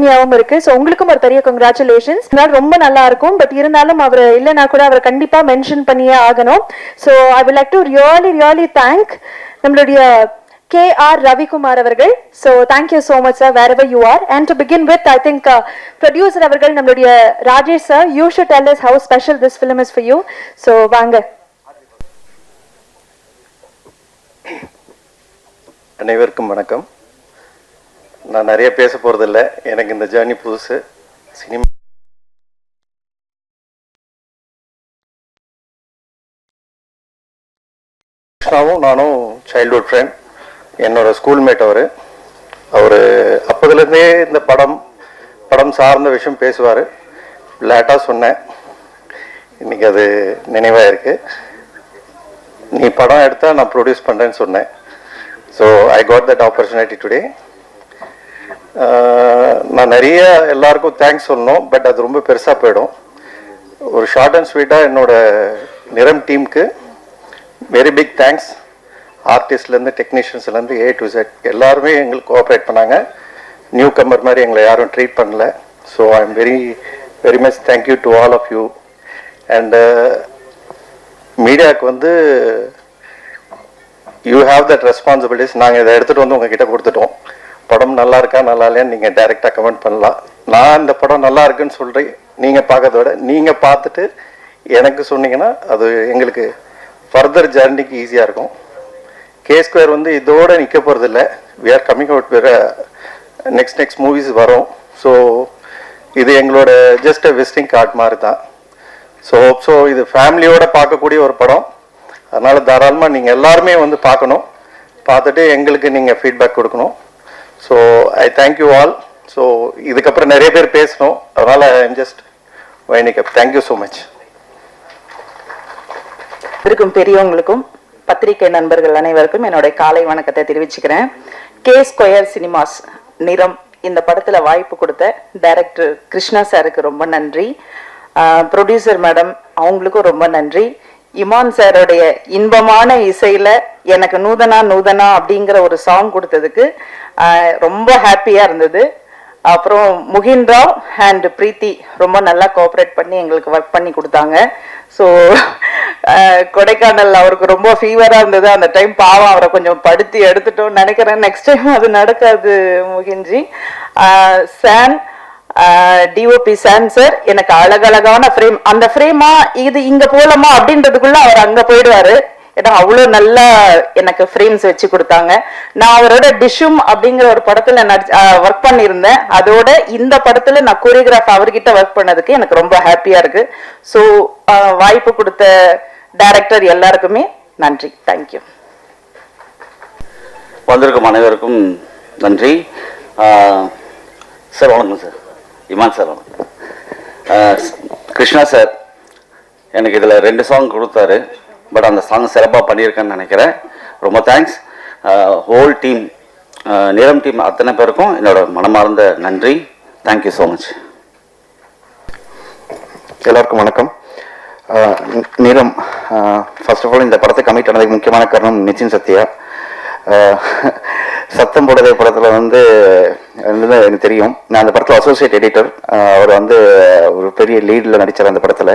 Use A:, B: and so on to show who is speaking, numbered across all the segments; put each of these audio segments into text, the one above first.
A: பெருமையாவும் இருக்கு. ஸோ உங்களுக்கும் ஒரு பெரிய கங்க்ராச்சுலேஷன்ஸ். ரொம்ப நல்லா இருக்கும். பட் இருந்தாலும் அவர் இல்லைன்னா கூட அவரை கண்டிப்பா மென்ஷன் பண்ணியே ஆகணும். So I would like to really thank நம்மளுடைய K.R. Ravikumar avargal. So thank you so much sir wherever you are. And to begin with, I think producer avargal nammuடைய Rajesh sir, you should tell us how special this film is for you. So vaanga.
B: அனைவருக்கும் வணக்கம். நான் நிறைய பேச போறதில்லை. எனக்கு இந்த journey புதுசு. Cinema கிருஷ்ணாவும் நானும் சைல்ட்ஹுட் ஃப்ரெண்ட். என்னோட ஸ்கூல்மேட் அவர் அப்போதுலேருந்தே இந்த படம் சார்ந்த விஷயம் பேசுவார். லேட்டாக சொன்னேன், இன்றைக்கி அது நினைவாக இருக்குது. நீ படம் எடுத்தால் நான் ப்ரொடியூஸ் பண்ணுறேன்னு சொன்னேன். So I got that opportunity today. நான் நிறைய எல்லாருக்கும் தேங்க்ஸ் சொல்லணும், பட் அது ரொம்ப பெருசாக போயிடும். ஒரு ஷார்ட் அண்ட் ஸ்வீட்டாக என்னோட நிறம் டீமுக்கு வெரி பிக் தேங்க்ஸ். ஆர்டிஸ்ட்லேருந்து டெக்னீஷியன்ஸ்லேருந்து A to Z எல்லாருமே எங்களுக்கு கோஆப்ரேட் பண்ணாங்க. நியூ கம்மர் மாதிரி எங்களை யாரும் ட்ரீட் பண்ணல. So I am very much thank you to all of you. And மீடியாவுக்கு யூ ஹாவ் தட் ரெஸ்பான்சிபிலிட்டிஸ். நாங்கள் இதை எடுத்துகிட்டு உங்ககிட்ட கொடுத்துட்டோம். படம் நல்லா இருக்கா நல்லா இல்லையான்னு நீங்கள் டைரெக்டாக கமெண்ட் பண்ணலாம். நான் இந்த படம் நல்லா இருக்குன்னு சொல்கிறேன். நீங்கள் பார்க்கறத விட நீங்கள் பார்த்துட்டு எனக்கு சொன்னீங்கன்னா அது எங்களுக்கு ஃபர்தர் ஜர்னிக்கு ஈஸியாக இருக்கும். K2 இதோட நிற்க போகிறதில்ல. வி ஆர் கம்மிங் அவுட் வேறு நெக்ஸ்ட் மூவிஸ் வரும். ஸோ இது எங்களோட ஜஸ்ட் விசிட்டிங் கார்டு மாதிரி தான். ஸோ இது ஃபேமிலியோடு பார்க்கக்கூடிய ஒரு படம். அதனால் தாராளமாக நீங்கள் எல்லாருமே பார்க்கணும். பார்த்துட்டு எங்களுக்கு நீங்கள் ஃபீட்பேக் கொடுக்கணும். So I thank you all. So இதுக்கப்புறம் நிறைய பேர் பேசணும். அதனால் I am just winding up. Thank you so much.
C: இருக்கும் பெரியவங்களுக்கும் பத்திரிகை நண்பர்கள் அனைவருக்கும் என்னுடைய காலை வணக்கத்தை தெரிவிச்சுக்கிறேன். K2 சினிமாஸ் நிறம் இந்த படத்துல வாய்ப்பு கொடுத்த டைரக்டர் கிருஷ்ணா சாருக்கு ரொம்ப நன்றி. ப்ரொடியூசர் மேடம் அவங்களுக்கும் ரொம்ப நன்றி. இமான் சாரோடைய இன்பமான இசையில எனக்கு நூதனா அப்படிங்கிற ஒரு சாங் கொடுத்ததுக்கு ரொம்ப ஹாப்பியா இருந்தது. அப்புறம் முகின் ராவ் அண்ட் பிரீத்தி ரொம்ப நல்லா கோஆப்ரேட் பண்ணி எங்களுக்கு ஒர்க் பண்ணி கொடுத்தாங்க. ஸோ கொடைக்கானல் அவருக்கு ரொம்ப ஃபீவராக இருந்தது அந்த டைம். பாவம் அவரை கொஞ்சம் படுத்தி எடுத்துட்டோம்னு நினைக்கிறேன். நெக்ஸ்ட் டைம் அது நடக்காது முகின்ஜி. சான் டிஓபி சான் சார் எனக்கு அழகழகான ஃப்ரேம், அந்த ஃப்ரேமா இது இங்க போலாமா அப்படின்றதுக்குள்ள அவர் அங்க போயிடுவாரு. ஏன்னா அவ்வளோ நல்லா எனக்கு ஃப்ரேம்ஸ் வச்சு கொடுத்தாங்க. நான் அவரோட டிஷும் அப்படிங்கிற ஒரு படத்துல ஒர்க் பண்ணியிருந்தேன். அதோட இந்த படத்துல நான் கோரியோகிராஃப் அவர்கிட்ட ஒர்க் பண்ணதுக்கு எனக்கு ரொம்ப ஹாப்பியா இருக்கு. ஸோ வாய்ப்பு கொடுத்த டைரக்டர் எல்லாருக்குமே நன்றி. தேங்க்யூ.
D: வந்திருக்கும் அனைவருக்கும் நன்றி. சார் வணக்கம் சார். இமான் சார் வணக்கம். கிருஷ்ணா சார் எனக்கு இதில் 2 சாங் கொடுத்தாரு. பட் அந்த சாங் சிறப்பாக பண்ணியிருக்கேன்னு நினைக்கிறேன். ரொம்ப தேங்க்ஸ். ஹோல் டீம், நிறம் டீம் அத்தனை பேருக்கும் என்னோட மனமார்ந்த நன்றி. Thank you so much.
E: எல்லாருக்கும் வணக்கம். நிறம் ஃபர்ஸ்ட் ஆஃப் ஆல் இந்த படத்தை கமிட் ஆனதுக்கு முக்கியமான காரணம் நிச்சின் சத்யா. சத்தம் போடுதே படத்தில் எனக்கு தெரியும். நான் அந்த படத்தில் அசோசியேட் எடிட்டர். அவர் ஒரு பெரிய லீடில் நடித்தார் அந்த படத்தில்.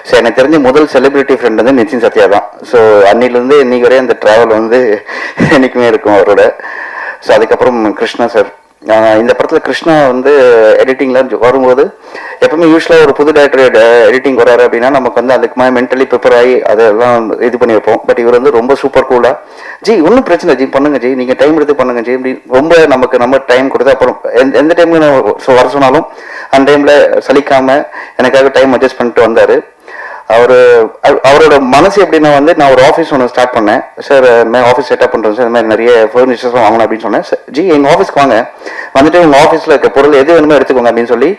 E: ஸோ எனக்கு தெரிஞ்ச முதல் செலிபிரிட்டி ஃப்ரெண்ட் நிச்சின் சத்யா தான். ஸோ அன்னிலேருந்து இன்னைக்கு வரையும் அந்த ட்ராவல் என்றைக்குமே இருக்கும் அவரோட. ஸோ அதுக்கப்புறம் கிருஷ்ணா சார். இந்த படத்தில் கிருஷ்ணா எடிட்டிங்கில் வரும்போது எப்பவுமே யூஸ்வலாக ஒரு புது டைரக்டர் எடிட்டிங் வராரு அப்படின்னா நமக்கு அதுக்கு மாதிரி மென்டலி ப்ரிப்பேர் ஆகி அதெல்லாம் இது பண்ணி வைப்போம். பட் இவர் ரொம்ப சூப்பர் கூலாக ஜி ஒன்றும் பிரச்சனை ஜி பண்ணுங்க ஜி, நீங்கள் டைம் எடுத்து பண்ணுங்க ஜி இப்படி ரொம்ப நம்ம டைம் கொடுத்து அப்புறம் எந்த டைமுக்கு நான் வர சொன்னாலும் அந்த டைமில் சலிக்காமல் எனக்காக டைம் அட்ஜஸ்ட் பண்ணிட்டு வந்தார். அவரோட மனசு எப்படின்னா நான் ஒரு ஆஃபீஸ் ஒன்று ஸ்டார்ட் பண்ணேன். சார் ஆஃபீஸ் செட்டப் பண்ணுறேன் சார், இந்த மாதிரி நிறைய ஃபர்னிச்சர்ஸும் வாங்கணும் அப்படின்னு சொன்னேன். ஜி எங்கள் ஆஃபீஸ்க்கு வாங்க, உங்கள் ஆஃபீஸில் இருக்க பொருள் எது வேணுமோ எடுத்துக்கோங்க அப்படின்னு சொல்லி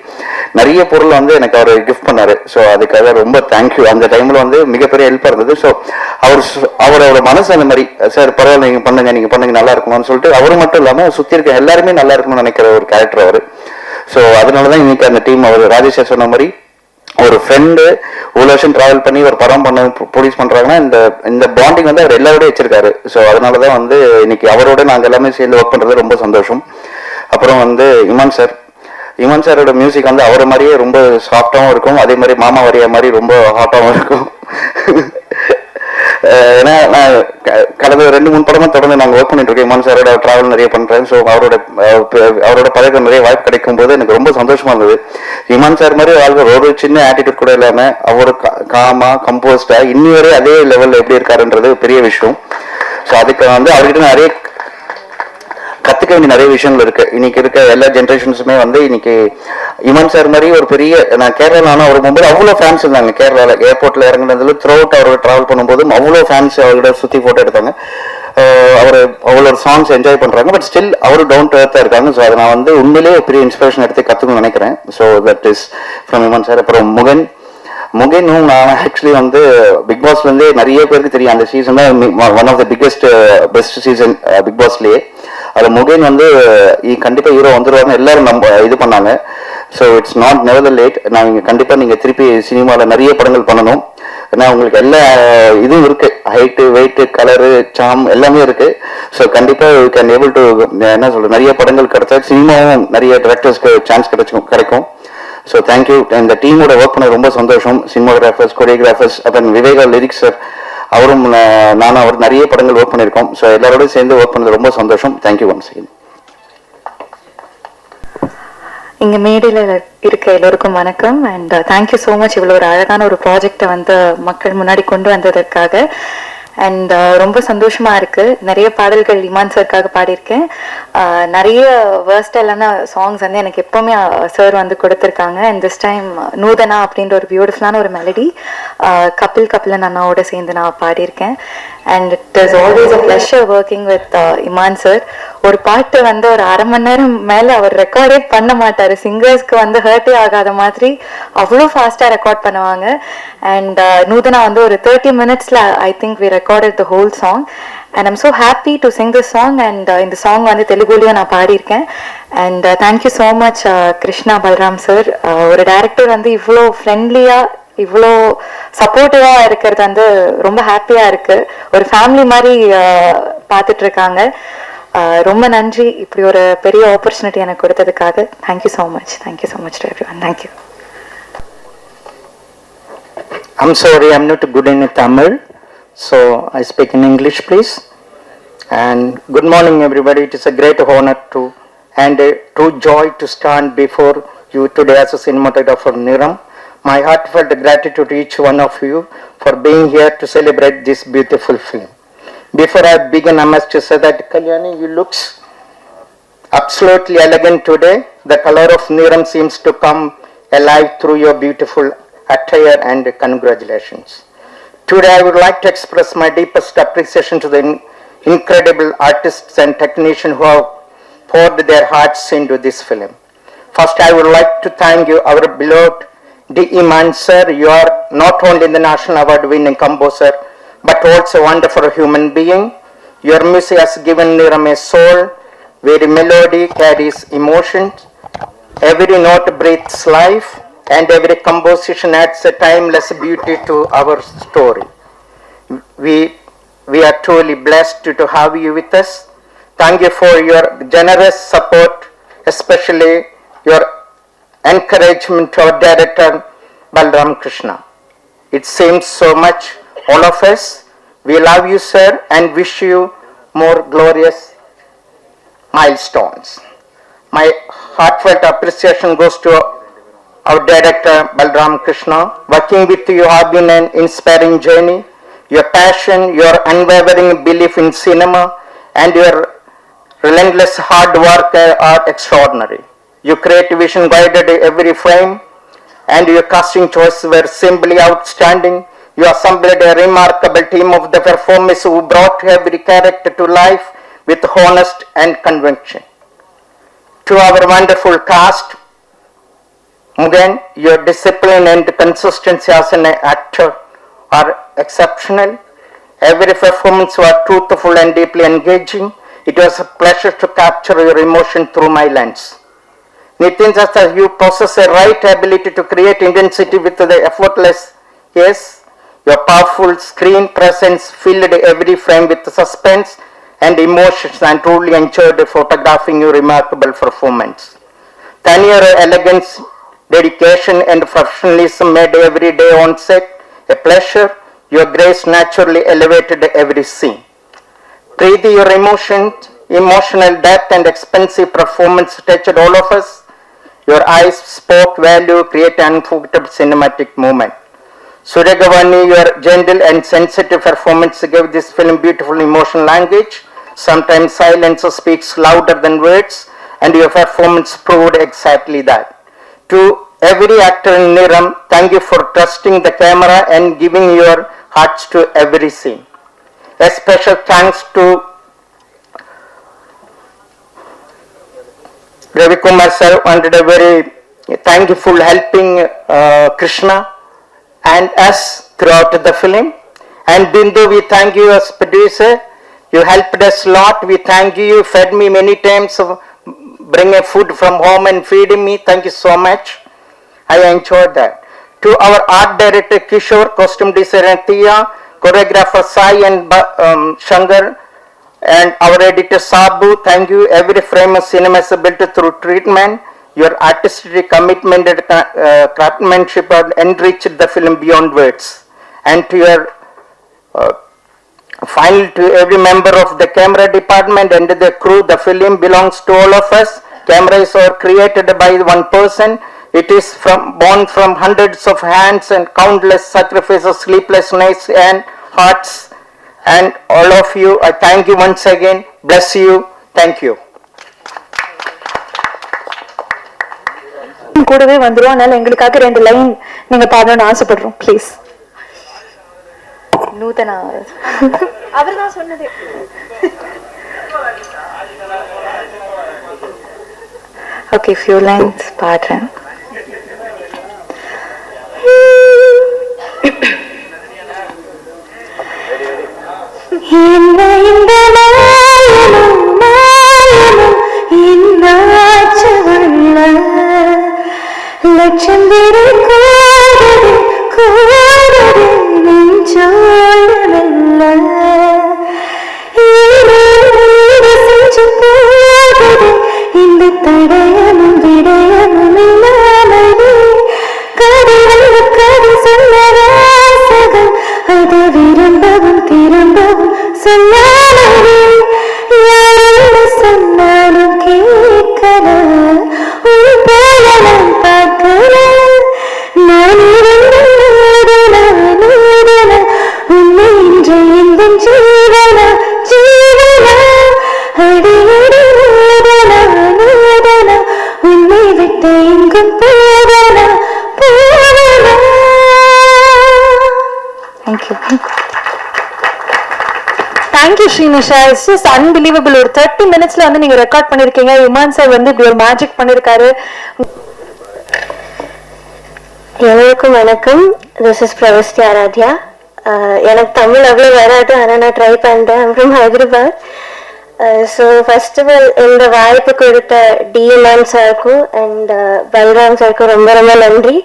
E: நிறைய பொருள் எனக்கு அவர் கிஃப்ட் பண்ணார். ஸோ அதுக்காக ரொம்ப தேங்க்யூ. அந்த டைமில் மிகப்பெரிய ஹெல்ப்பாக இருந்தது. ஸோ அவரோட மனசு அந்த மாதிரி சார் பரவாயில்ல நீங்கள் பண்ணுங்க நல்லா இருக்கணும்னு சொல்லிட்டு அவர் மட்டும் இல்லாமல் சுற்றி இருக்க எல்லாருமே நல்லா இருக்கணும்னு நினைக்கிற ஒரு கேரக்டர் அவர். ஸோ அதனால தான் இன்னைக்கு அந்த டீம் அவர் ராஜேஷ் சொன்ன மாதிரி ஒரு ஃப்ரெண்டு இவ்வளோ வருஷம் டிராவல் பண்ணி ஒரு படம் பண்ண ப்ரொடியூஸ் பண்றாங்கன்னா இந்த பாண்டிங் அவர் எல்லாரோடய வச்சிருக்காரு. ஸோ அதனாலதான் இன்னைக்கு அவரோட நாங்கள் எல்லாமே சேர்ந்து ஒர்க் பண்றது ரொம்ப சந்தோஷம். அப்புறம் இமான் சார் இமான் சாரோட மியூசிக் வந்து அவரை மாதிரியே ரொம்ப சாஃப்டாகவும் இருக்கும், அதே மாதிரி மாமா வரைய மாதிரி ரொம்ப ஹாட்டாகவும் இருக்கும். ஏன்னா நான் கடந்த 2-3 படமா தொடர்ந்து நாங்கள் ஒர்க் பண்ணிட்டு இருக்கோம். இமான் சாரோட டிராவல் நிறைய பண்றேன். ஸோ அவரோட பழக்கம் நிறைய வாய்ப்பு கிடைக்கும் போது எனக்கு ரொம்ப சந்தோஷமா இருந்தது. இமான் சார் மாதிரி வாழ்க்கை ஒரு சின்ன ஆட்டிடியூட் கூட இல்லாம அவரு காமா கம்போஸ்டா இன்னி வரை அதே லெவல்ல எப்படி இருக்காருன்றது பெரிய விஷயம். ஸோ அதுக்கு வந்து அவர்கிட்ட நிறைய கத்துக்க வேண்டிய நிறைய விஷயங்கள் இருக்கு. இன்னைக்கு இருக்க எல்லா ஜென்ரேஷன்ஸுமே வந்து இன்னைக்கு இமான் சார் மாதிரி ஒரு பெரிய, நான் கேரளா நானும் அவர் போகும்போது அவ்வளோ ஃபேன்ஸ் இருந்தாங்க. கேரளாவில் ஏர்போர்ட்ல இறங்குனதுல த்ரூ அவுட் அவரோட டிராவல் பண்ணும்போதும் அவ்வளோ ஃபேன்ஸ் அவரோட சுற்றி ஃபோட்டோ எடுத்தாங்க. அவர் அவ்வளோ சாங்ஸ் என்ஜாய் பண்றாங்க. பட் ஸ்டில் அவரு டவுன் டு எர்த்தா இருக்காங்க. ஸோ அதை நான் வந்து உண்மையிலேயே பெரிய இன்ஸ்பிரேஷன் எடுத்து கற்றுக்கணும்னு நினைக்கிறேன். So that is from Imman sir. அப்புறம் முகேனும் நான் ஆக்சுவலி வந்து பிக் பாஸ்லேருந்தே நிறைய பேருக்கு தெரியும். அந்த சீசன் தான் one of the best season big பாஸ்லேயே. அதில் முகேன் வந்து கண்டிப்பாக ஹீரோ வந்துடுவாங்க எல்லாரும் நம்ம இது பண்ணாங்க. So it's not never the late. நான் கண்டிப்பாக நீங்கள் திருப்பி சினிமாவில் நிறைய படங்கள் பண்ணணும். ஏன்னா உங்களுக்கு எல்லா இதுவும் இருக்கு, ஹைட்டு வெயிட்டு கலரு சாம் எல்லாமே இருக்கு. ஸோ கண்டிப்பாக யூ கேன் ஏபிள் டு என்ன சொல்றது, நிறைய படங்கள் கிடைச்சா சினிமாவும் நிறைய டிரெக்டர்ஸ்க்கு சான்ஸ் கிடைக்கும். So thank you. இந்த டீமோட ஒர்க் பண்ண ரொம்ப சந்தோஷம். சினிமாகிராஃபர்ஸ், கொரியோகிராஃபர்ஸ், அப்புறம் விவேகா லிரிக்ஸ் சார், அவரும் நானும் அவர் நிறைய படங்கள் ஒர்க் பண்ணியிருக்கோம். ஸோ எல்லாரோடையும் சேர்ந்து ஒர்க் பண்ணது ரொம்ப சந்தோஷம். Thank you once again.
F: இங்க மேடையில் இருக்க எல்லோருக்கும் வணக்கம். அண்ட் தேங்க்யூ ஸோ மச் இவ்வளோ ஒரு அழகான ஒரு ப்ராஜெக்டை வந்து மக்கள் முன்னாடி கொண்டு வந்ததற்காக. அண்ட் ரொம்ப சந்தோஷமா இருக்கு. நிறைய பாடல்கள் இமான் சார்க்காக பாடியிருக்கேன். நிறைய வேர்ஸ்டைலான சாங்ஸ் வந்து எனக்கு எப்பவுமே சார் வந்து கொடுத்துருக்காங்க. அண்ட் திஸ் டைம் நூதனா அப்படின்ற ஒரு பியூட்டிஃபுல்லான ஒரு மெலடி கபிலன் அண்ணாவோட சேர்ந்து நான் பாடியிருக்கேன். And it is always a pleasure working with Imman sir. ஒரு பாட்டு வந்து ஒரு 1/2 மணி நேரம் மேலே அவர் ரெக்கார்டே பண்ண மாட்டார். சிங்கர்ஸ்க்கு வந்து ஹர்ட்டே ஆகாத மாதிரி அவ்வளோ ஃபாஸ்ட்டாக ரெக்கார்ட் பண்ணுவாங்க. அண்ட் நூதனா வந்து ஒரு 30 மினிட்ஸில் I think we recorded the whole song. And I'm so happy to sing this song. And இந்த சாங் வந்து தெலுங்குலேயும் நான் பாடியிருக்கேன். And thank you so much Krishna Balram sir. ஒரு டைரக்டர் வந்து இவ்வளோ ஃப்ரெண்ட்லியாக இவ்வளோ சப்போர்ட்டிவாக இருக்கிறது வந்து ரொம்ப ஹாப்பியாக இருக்கு. ஒரு ஃபேமிலி மாதிரி பார்த்துட்டு இருக்காங்க. ரொம்ப நன்றி இப்படி ஒரு பெரிய ஆப்பர்ச்சுனிட்டி எனக்கு கொடுத்ததுக்காக. Thank you so much. Thank you so much to everyone. Thank you.
G: I'm sorry, I'm not good in Tamil, so I speak in English, please. And good morning, everybody. It is a great honor and a true joy to stand before you today as a cinematographer Niram. My heartfelt gratitude to each one of you for being here to celebrate this beautiful film. Before I begin, I must say that Kalyani, you looks absolutely elegant today. The color of Niram seems to come alive through your beautiful attire, and congratulations. Today I would like to express my deepest appreciation to the incredible artists and technicians who have poured their hearts into this film. First, I would like to thank you, our beloved D. Iman sir. You are not only the national award winning composer, but also a wonderful human being. Your music has given Niram a soul, where melody carries emotions, every note breathes life, and every composition adds a timeless beauty to our story. We are truly blessed to have you with us. Thank you for your generous support, especially your encouragement to our director Balram Krishna. It seems so much, all of us. We love you, sir, and wish you more glorious milestones. My heartfelt appreciation goes to our director Balram Krishna. Working with you have been an inspiring journey. Your passion, your unwavering belief in cinema, and your relentless hard work are extraordinary. Your creative vision guided every frame, and your casting choices were simply outstanding. You assembled a remarkable team of the performers who brought every character to life with honest and conviction. To our wonderful cast, Mugen, your discipline and consistency as an actor are exceptional. Every performance was truthful and deeply engaging. It was a pleasure to capture your emotion through my lens. Nitin Sasa, you possess a right ability to create intensity with the effortless. Yes, your powerful screen presence filled every frame with suspense and emotions, and truly enjoyed photographing your remarkable performance. Then your elegance, dedication and professionalism made every day on set a pleasure. Your grace naturally elevated every scene. Preeti, your emotional depth and expensive performance touched all of us. Your eyes spoke value, create an unforgettable cinematic moment. Suragavani, your gentle and sensitive performance gave this film beautiful emotional language. Sometimes silence speaks louder than words, and your performance proved exactly that. To every actor in Niram, thank you for trusting the camera and giving your hearts to every scene. A special thanks to Ravi Kumar sir under a very thankful helping Krishna and us throughout the film. And Bindu, we thank you as producer. You helped us a lot. We thank you. You fed me many times, bring a food from home and feeding me. Thank you so much. I enjoyed that. To our art director Kishore, costume designer Tia, choreographer Sai and Shankar, and our editor Sabu, thank you. Every frame of cinema is built through treatment. Your artistic commitment and craftsmanship have enriched the film beyond words. And to your finally, to every member of the camera department and the crew, the film belongs to all of us. Cameras are created by one person. It is born from hundreds of hands and countless sacrifices, sleepless nights and hearts. And all of you, I thank you once again. Bless you. Thank you.
A: கூடவே வந்துரும். அதனால எங்களுக்காக 2 line நீங்க பாடணும்னு ஆசைப்படுறோம் please.
F: நூதனா
A: அவர்தான் சொன்னது.
F: Okay, few lines பாடுறேன். இந்த லட்சம் பேரை கூடது நெஞ்சோடமெல்ல செஞ்சு போகுது இந்த தடயமும் விடயமும் இல்லாமலே கடவுள் கதை சொல்ல வாசகம் அது விரும்பவும் திரும்பவும் சொல்லாமலே யாரோட சொன்னாலும் கேட்கல ஒரு போலலாம் பார்க்கல நான் உன்னை இன்று இந்த ஜீவன ஜீவன அடியடி நூதன உன்னை விட்டு எங்கும் போவன போவன. Thank you.
A: Thank you Srinisha. It's just unbelievable. ஒரு 30 மினிட்ஸ்ல வந்து நீங்க ரெக்கார்ட் பண்ணிருக்கீங்க. இமான் சார் வந்து இப்படி ஒரு மேஜிக் பண்ணிருக்காரு.
H: எல்லாருக்கும் வணக்கம். This is Pravasthi Aaradhya. எனக்கு தமிழ் அவ்வளோ வராது, ஆனால் நான் ட்ரை பண்ணுறேன். I'm from Hyderabad. So first of all இந்த வாய்ப்பு கொடுத்த டிஎம்என் சாருக்கும் அண்ட் பல்ராம் சாருக்கும் ரொம்ப ரொம்ப நன்றி.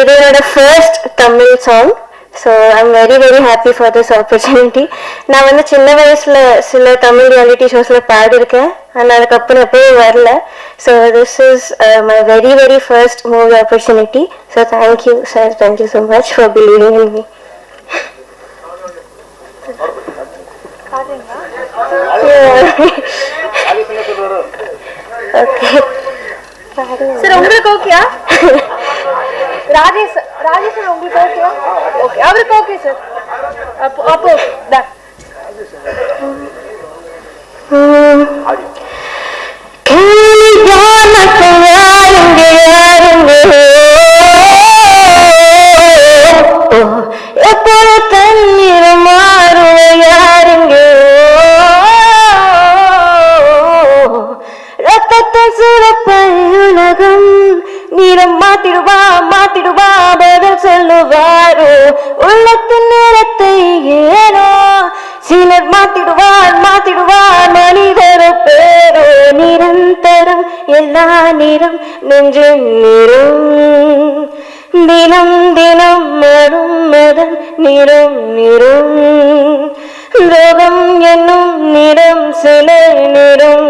H: இது என்னோட first Tamil song. So I'm very very happy for this opportunity. நான் வந்து சின்ன வயசில் சில தமிழ் ரியாலிட்டி ஷோஸில் பாடியிருக்கேன், ஆனால் அதுக்கப்புறம் எப்பவும் வரல. So this is my very very first movie opportunity. So thank you sir, thank you so much for believing in me.
A: Sir உங்களுக்கு ஓகேயா? ராஜேஷ் சார் உங்களுக்கு ஓகேயா? ஓகே, அவருக்கு ஓகே சார். அப்போ
H: எப்போது தண்ணீர் மாறுவ யாருங்க ரத்தத்தை சிறப்ப உலகம் நிறம் மாத்திடுவா பதில் சொல்லுவாரோ உள்ளத்தின் நிறத்தை ஏனோ சிலர் மாத்திடுவார் மனிதர பேரோ நிரந்தரம் எல்லா நிறம் நெஞ்சும் நிறம் தினம் தினம் மரும் மதம் நிறம் ரோகம் என்னும் நிறம் சில நிறம்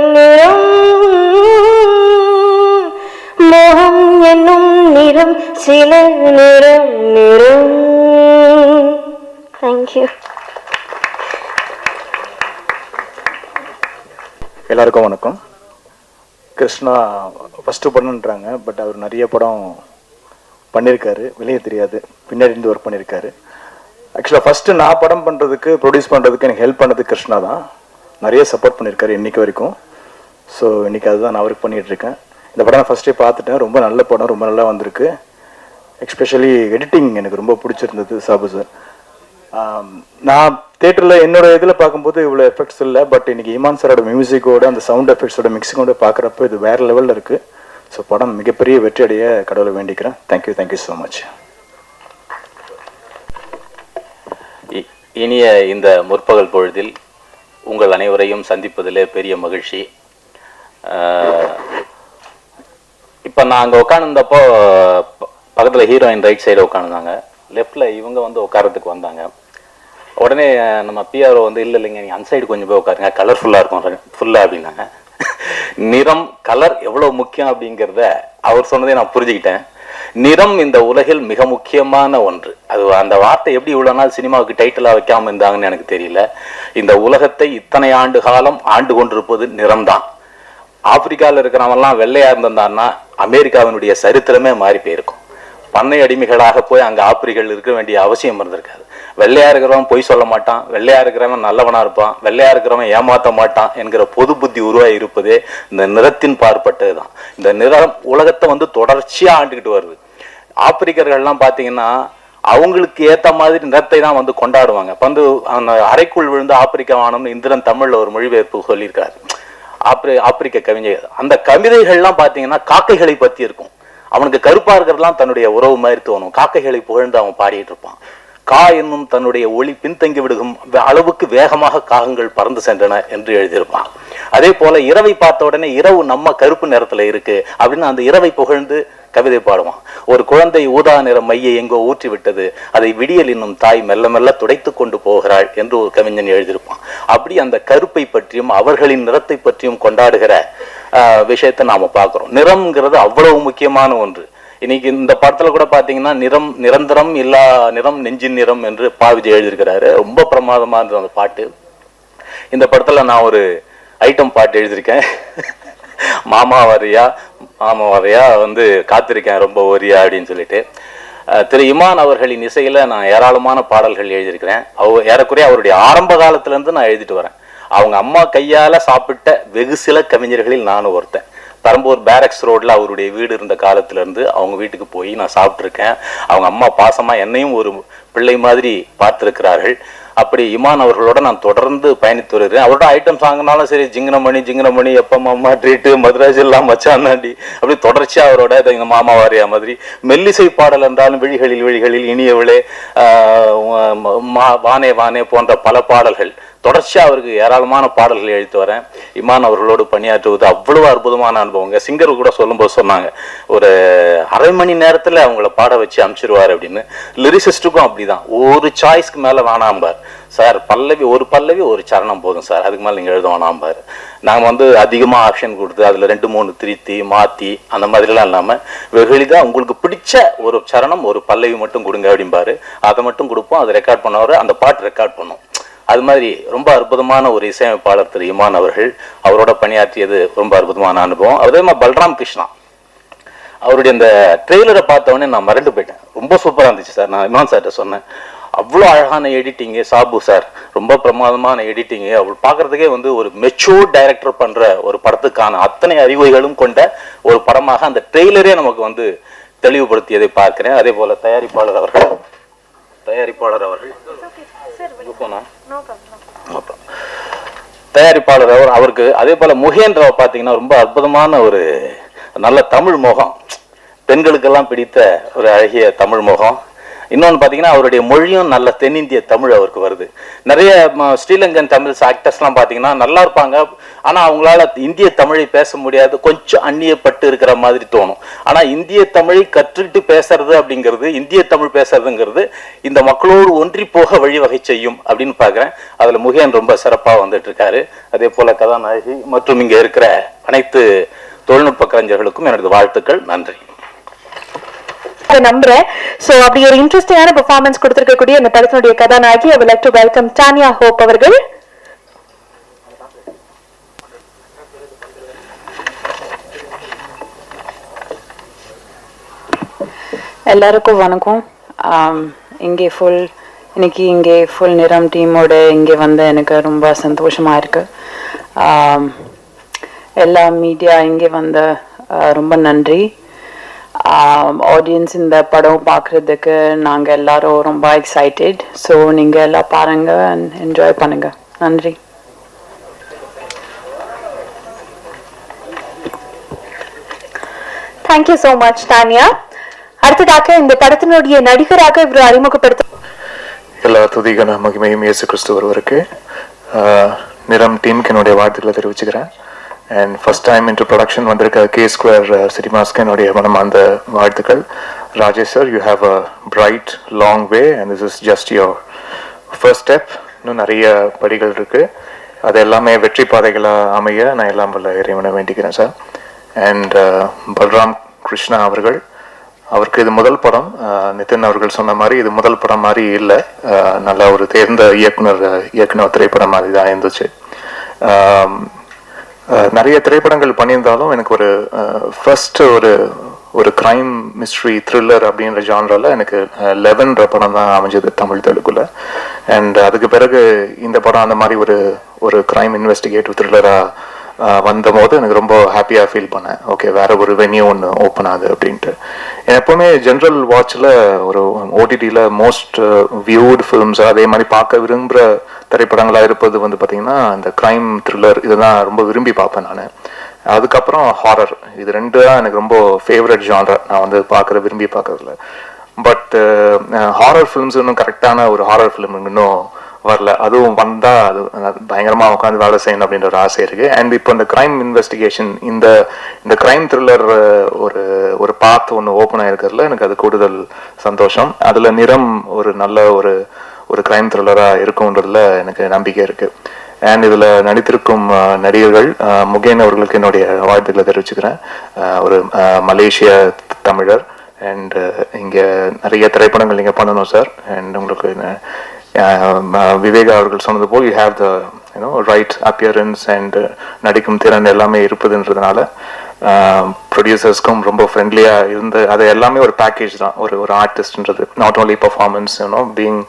H: மூச்சில நிறம் நிறம். தேங்க்யூ.
I: எல்லாருக்கும் வணக்கம். கிருஷ்ணா ஃபஸ்ட்டு படம்ன்றாங்க, பட் அவர் நிறைய படம் பண்ணியிருக்காரு, வெளியே தெரியாது, பின்னாடி இருந்து ஒர்க் பண்ணியிருக்காரு. ஆக்சுவலாக ஃபஸ்ட்டு நான் படம் பண்ணுறதுக்கு ப்ரொடியூஸ் பண்ணுறதுக்கு எனக்கு ஹெல்ப் பண்ணது கிருஷ்ணா தான். நிறைய சப்போர்ட் பண்ணியிருக்காரு இன்னைக்கு வரைக்கும். ஸோ இன்றைக்கி அதுதான் நான் ஒர்க் பண்ணிகிட்ருக்கேன். இந்த படம் நான் ஃபஸ்ட்டே பார்த்துட்டேன். ரொம்ப நல்ல படம், ரொம்ப நல்லா வந்திருக்கு. எஸ்பெஷலி எடிட்டிங் எனக்கு ரொம்ப பிடிச்சிருந்தது சாபு சார். நான் தேட்டரில் என்னோட இதில் பார்க்கும்போது இவ்வளோ எஃபெக்ட்ஸ் இல்லை, பட் இன்னைக்கு இமான் சாரோட மியூசிக்கோட அந்த சவுண்ட் எஃபெக்ட்ஸோட மிக்சிங்கோட பார்க்குறப்ப இது வேறு லெவலில் இருக்குது. ஸோ படம் மிகப்பெரிய வெற்றி அடைய கடவுளை வேண்டிக்கிறேன். Thank you so much.
J: இனிய இந்த முற்பகல் பொழுதில் உங்கள் அனைவரையும் சந்திப்பதிலே பெரிய மகிழ்ச்சி. இப்போ நான் அங்கே உட்காந்துருந்தப்போ பக்கத்தில் ஹீரோயின் ரைட் சைடு உட்காந்துருந்தாங்க, லெஃப்டில் இவங்க வந்து உட்காரத்துக்கு வந்தாங்க. உடனே நம்ம பிஆர்ஓ வந்து இல்லை இல்லைங்க நீங்கள் அந்த சைடு கொஞ்சம் போய் உட்காருங்க, கலர்ஃபுல்லாக இருக்கும் ஃபுல்லாக அப்படின்னாங்க. நிறம் கலர் எவ்வளோ முக்கியம் அப்படிங்கிறத அவர் சொன்னதே நான் புரிஞ்சுக்கிட்டேன். நிறம் இந்த உலகில் மிக முக்கியமான ஒன்று. அது அந்த வார்த்தை எப்படி இவ்வளோ நாள் சினிமாவுக்கு டைட்டிலாக வைக்காமல் இருந்தாங்கன்னு எனக்கு தெரியல. இந்த உலகத்தை இத்தனை ஆண்டு காலம் ஆண்டு கொண்டிருப்பது நிறம்தான். ஆப்பிரிக்காவில் இருக்கிறவங்கலாம் வெள்ளையாக இருந்திருந்தான்னா அமெரிக்காவினுடைய சரித்திரமே மாறி போயிருக்கும். பண்ணை அடிமைகளாக போய் அங்கே ஆப்பிரிக்கர்கள் இருக்க வேண்டிய அவசியம் இருந்திருக்காது. வெள்ளையா இருக்கிறவன் பொய் சொல்ல மாட்டான், வெள்ளையா இருக்கிறவன் நல்லவனா இருப்பான், வெள்ளையா இருக்கிறவன் ஏமாற்ற மாட்டான் என்கிற பொது புத்தி உருவாகி இருப்பதே இந்த நிறத்தின் பார்ப்பட்டது தான். இந்த நிறம் உலகத்தை வந்து தொடர்ச்சியா ஆண்டுகிட்டு வருது. ஆப்பிரிக்கர்கள்லாம் பார்த்தீங்கன்னா அவங்களுக்கு ஏற்ற மாதிரி நிறத்தை தான் வந்து கொண்டாடுவாங்க. வந்து அந்த அறைக்குள் விழுந்து ஆப்பிரிக்கா வானம்னு இந்திரன் தமிழ்ல ஒரு மொழிபெயர்ப்பு சொல்லியிருக்காரு, ஆப்பிரிக்க கவிஞர். அந்த கவிதைகள்லாம் பார்த்தீங்கன்னா காக்கைகளை பற்றி இருக்கும். அவனுக்கு கருப்பா இருக்கிறதுலாம் தன்னுடைய உறவு மாதிரி தோணும். காக்கைகளை புகழ்ந்து அவன் பாடிட்டு இருப்பான். கா என்னும் தன்னுடைய ஒளி பின்தங்கி விடுகும் அளவுக்கு வேகமாக காகங்கள் பறந்து சென்றன என்று எழுதியிருப்பான். அதே போல இரவை பார்த்த உடனே இரவு நம்ம கருப்பு நிறத்துல இருக்கு அப்படின்னு அந்த இரவை புகழ்ந்து கவிதை பாடுவான். ஒரு குழந்தை ஊதா நிற மையை எங்கோ ஊற்றி விட்டது, அதை விடியல் என்னும் தாய் மெல்ல மெல்ல துடைத்து கொண்டு போகிறாள் என்று ஒரு கவிஞன் எழுதியிருப்பான். அப்படி அந்த கருப்பை பற்றியும் அவர்களின் நிறத்தை பற்றியும் கொண்டாடுகிற விஷயத்தை நாம பார்க்கிறோம். நிறம்ங்கிறது அவ்வளவு முக்கியமான ஒன்று. இன்னைக்கு இந்த படத்துல கூட பாத்தீங்கன்னா நிறம் நிரந்தரம் இல்லா நிறம் நெஞ்சின் நிறம் என்று பாவிஜய் எழுதியிருக்கிறாரு. ரொம்ப பிரமாதமா இருந்தது அந்த பாட்டு. இந்த படத்துல நான் ஒரு ஐட்டம் பாட்டு எழுதியிருக்கேன். மாமா வரையா வந்து காத்திருக்கேன் ரொம்ப ஓரியா அப்படின்னு சொல்லிட்டு. திரு இமான் அவர்களின் இசையில நான் ஏராளமான பாடல்கள் எழுதியிருக்கிறேன். ஏறக்குறைய அவருடைய ஆரம்ப காலத்துல இருந்து நான் எழுதிட்டு வரேன். அவங்க அம்மா கையால சாப்பிட்ட வெகு சில கவிஞர்களில் நானும் ஒருத்தன். பெரம்பூர் பேரக்ஸ் ரோட்ல அவருடைய வீடு இருந்த காலத்துல இருந்து அவங்க வீட்டுக்கு போய் நான் சாப்பிட்டுருக்கேன். அவங்க அம்மா பாசமா என்னையும் ஒரு பிள்ளை மாதிரி பார்த்திருக்கிறார்கள். அப்படி இமான் அவர்களோட நான் தொடர்ந்து பயணித்து வருகிறேன். அவரோட ஐட்டம் சாங்கினாலும் சரி, ஜிங்கனமணி எப்பமா ட்ரீட்டு மதுராஜ் எல்லாம் மச்சாண்டாண்டி அப்படி தொடர்ச்சியா அவரோட எங்க மாமா வாரியா மாதிரி மெல்லிசை பாடல் என்றாலும் விழிகளில் இனியவளே, வானே வானே போன்ற பல பாடல்கள் தொடர்ச்சியா அவருக்கு ஏராளமான பாடல்கள் எழுத்து வரேன். இமான் அவர்களோடு பணியாற்றுவது அவ்வளவு அற்புதமான அனுபவங்க. சிங்கர் கூட சொல்லும்போது சொன்னாங்க, ஒரு அரை மணி நேரத்துல அவங்கள பாட வச்சு அனுப்பிச்சிருவார் அப்படின்னு. லிரிசிஸ்டுக்கும் அப்படிதான், ஒரு சாய்ஸ்க்கு மேல வேணாம்பார். சார் ஒரு பல்லவி ஒரு சரணம் போதும் சார், அதுக்கு மேலே நீங்கள் எழுத வேணாம்பார். நாங்கள் வந்து அதிகமாக ஆப்ஷன் கொடுத்து அதில் 2-3 திருத்தி மாற்றி அந்த மாதிரிலாம் இல்லாமல் வெகுளிதான் உங்களுக்கு பிடிச்ச ஒரு சரணம் ஒரு பல்லவி மட்டும் கொடுங்க அப்படிம்பாரு. அதை மட்டும் கொடுப்போம், அதை ரெக்கார்ட் பண்ணவர் அந்த பாட்டு ரெக்கார்ட் பண்ணோம். அது மாதிரி ரொம்ப அற்புதமான ஒரு இசையமைப்பாளர் திரு இமான் அவர்கள். அவரோட பணியாற்றியது ரொம்ப அற்புதமான அனுபவம். அதே மாதிரி பல்ராம் கிருஷ்ணா அவருடைய அந்த ட்ரெய்லரை பார்த்தவொடனே நான் மறந்து போயிட்டேன். ரொம்ப சூப்பராக இருந்துச்சு சார். நான் இமான் சார்கிட்ட சொன்னேன், அவ்வளோ அழகான எடிட்டிங்கு சாபு சார், ரொம்ப பிரமாதமான எடிட்டிங்கு. அவள் பார்க்கறதுக்கே வந்து ஒரு மெச்சூர் டைரக்டர் பண்ற ஒரு படத்துக்கான அத்தனை அறிவுரைகளும் கொண்ட ஒரு படமாக அந்த ட்ரெய்லரே நமக்கு வந்து தெளிவுபடுத்தியதை பார்க்கிறேன். அதே போல தயாரிப்பாளர் அவர்கள் அவருக்கு அதே போல முகேந்திராவை பார்த்தீங்கன்னா ரொம்ப அற்புதமான ஒரு நல்ல தமிழ் முகம், பெண்களுக்கெல்லாம் பிடித்த ஒரு அழகிய தமிழ் முகம். இன்னொன்று பார்த்தீங்கன்னா அவருடைய மொழியும் நல்ல தென்னிந்திய தமிழ் அவருக்கு வருது. நிறைய ஸ்ரீலங்கன் தமிழ் ஆக்டர்ஸ்லாம் பார்த்தீங்கன்னா நல்லா இருப்பாங்க, ஆனால் அவங்களால இந்திய தமிழை பேச முடியாது, கொஞ்சம் அந்நியப்பட்டு இருக்கிற மாதிரி தோணும். ஆனால் இந்திய தமிழை கற்றுக்கிட்டு பேசுறது அப்படிங்கிறது, இந்திய தமிழ் பேசுறதுங்கிறது இந்த மக்களோடு ஒன்றி போக வழிவகை செய்யும் அப்படின்னு பார்க்குறேன். அதில் முகேன் ரொம்ப சிறப்பாக வந்துட்டு இருக்காரு. அதே போல கதாநாயகி மற்றும் இங்கே இருக்கிற அனைத்து தொழில்நுட்ப கலைஞர்களுக்கும் எனது வாழ்த்துக்கள். நன்றி.
A: நம்புறேன். ஸோ அப்படி ஒரு இன்ட்ரெஸ்டிங்கான பெர்ஃபார்மன்ஸ் கொடுத்திருக்கக்கூடிய இந்த படத்தினுடைய கதாநாயகி I would like to welcome Tanya Hope அவர்கள்.
K: எல்லாருக்கும் வணக்கம். இன்னைக்கு இங்கே ஃபுல் நிறம் டீமோட இங்கே வந்து எனக்கு ரொம்ப சந்தோஷமா இருக்கு. எல்லா மீடியா இங்கே வந்து ரொம்ப நன்றி. ஆடியன்ஸ் இந்த படம் பார்க்குறதுக்கு நாங்கள் எல்லாரும் ரொம்ப எக்ஸைட்டட். ஸோ நீங்கள் எல்லாம் பாருங்க அண்ட் என்ஜாய் பண்ணுங்க. நன்றி.
A: Thank you so much Tania. அடுத்ததாக இந்த படத்தினுடைய நடிகராக இவர் அறிமுகப்படுத்த
I: எல்லா துதிகன மகிமையும் இயேசு கிறிஸ்து ஒருவருக்கு. நிறம் டீமுக்கு என்னுடைய வாழ்த்துக்களை தெரிவிச்சுக்கிறேன். And first time into production வந்திருக்க கே ஸ்கொயர் சினிமாஸ்க்கு என்னுடைய மனமார்ந்த வாழ்த்துக்கள். Rajesh sir, you have a bright long way and this is just your first step. இன்னும் நிறைய படிகள் இருக்கு. அது எல்லாமே வெற்றி பாதைகளாக அமைய நான் எல்லாம் வல்ல இறைவனை வேண்டிக்கிறேன் சார். அண்ட் பல்ராம் கிருஷ்ணா அவருக்கு இது முதல் படம். நிதின் அவர்கள் சொன்ன மாதிரி இது முதல் படம் மாதிரி இல்லை. நல்ல ஒரு தேர்ந்த இயக்குனர் திரைப்படம் மாதிரி தான் இருந்துச்சு. நிறைய திரைப்படங்கள் பண்ணியிருந்தாலும் எனக்கு ஒரு ஃபர்ஸ்ட் ஒரு கிரைம் மிஸ்ட்ரி த்ரில்லர் அப்படின்ற ஜான்ரால எனக்கு 11 படம் தான் அமைஞ்சது தமிழ் தெலுங்குல. அண்ட் அதுக்கு பிறகு இந்த படம் அந்த மாதிரி ஒரு கிரைம் இன்வெஸ்டிகேட்டிவ் த்ரில்லராக வந்தபோது எனக்கு ரொம்ப ஹாப்பியாக ஃபீல் பண்ணேன். ஓகே, வேற ஒரு வென்யூ ஒன்று ஓப்பன் ஆகுது அப்படின்ட்டு. எப்போவுமே ஜென்ரல் வாட்சில் ஒரு ஓடிடியில் மோஸ்ட் வியூடு ஃபிலிம்ஸ் அதே மாதிரி பார்க்க விரும்புகிற திரைப்படங்களாக இருப்பது வந்து பார்த்திங்கன்னா இந்த கிரைம் த்ரில்லர் இதெல்லாம் ரொம்ப விரும்பி பார்ப்பேன் நான். அதுக்கப்புறம் ஹாரர், இது ரெண்டு தான் எனக்கு ரொம்ப ஃபேவரட் ஜான்ரா நான் வந்து விரும்பி பார்க்கறதுல. பட் ஹாரர் ஃபிலிம்ஸ் இன்னும் கரெக்டான ஒரு ஹாரர் ஃபிலிம் இன்னும் வரல. அதுவும் வந்தா அது பயங்கரமாக உட்காந்து வேலை செய்யணும் அப்படின்ற ஒரு ஆசை இருக்கு. அண்ட் இப்போ இந்த கிரைம் இன்வெஸ்டிகேஷன் இந்த கிரைம் த்ரில்லர் ஒரு பாத் ஒன்று ஓப்பன் ஆயிருக்கிறதுல எனக்கு அது கூடுதல் சந்தோஷம். அதில் நிறம் ஒரு நல்ல ஒரு கிரைம் த்ரில்லராக இருக்கும்ன்றதுல எனக்கு நம்பிக்கை இருக்கு. அண்ட் இதில் நடித்திருக்கும் நடிகர்கள் முகேன் அவர்களுக்கு என்னுடைய வாழ்த்துக்களை தெரிவிச்சுக்கிறேன். ஒரு மலேசிய தமிழர். அண்ட் இங்கே நிறைய திரைப்படங்கள் நீங்கள் பண்ணணும் சார். அண்ட் உங்களுக்கு விவேகா அவர்கள் சொன்னது போல் you have the right appearance and நடிக்கும் திறன் எல்லாமே இருப்பதுன்றதுனால ப்ரொடியூசர்ஸ்க்கும் ரொம்ப ஃப்ரெண்ட்லியாக இருந்து அது எல்லாமே ஒரு பேக்கேஜ் தான். ஒரு ஆர்டிஸ்ட்ன்றது நாட் ஓன்லி பர்ஃபார்மன்ஸ் பீயிங்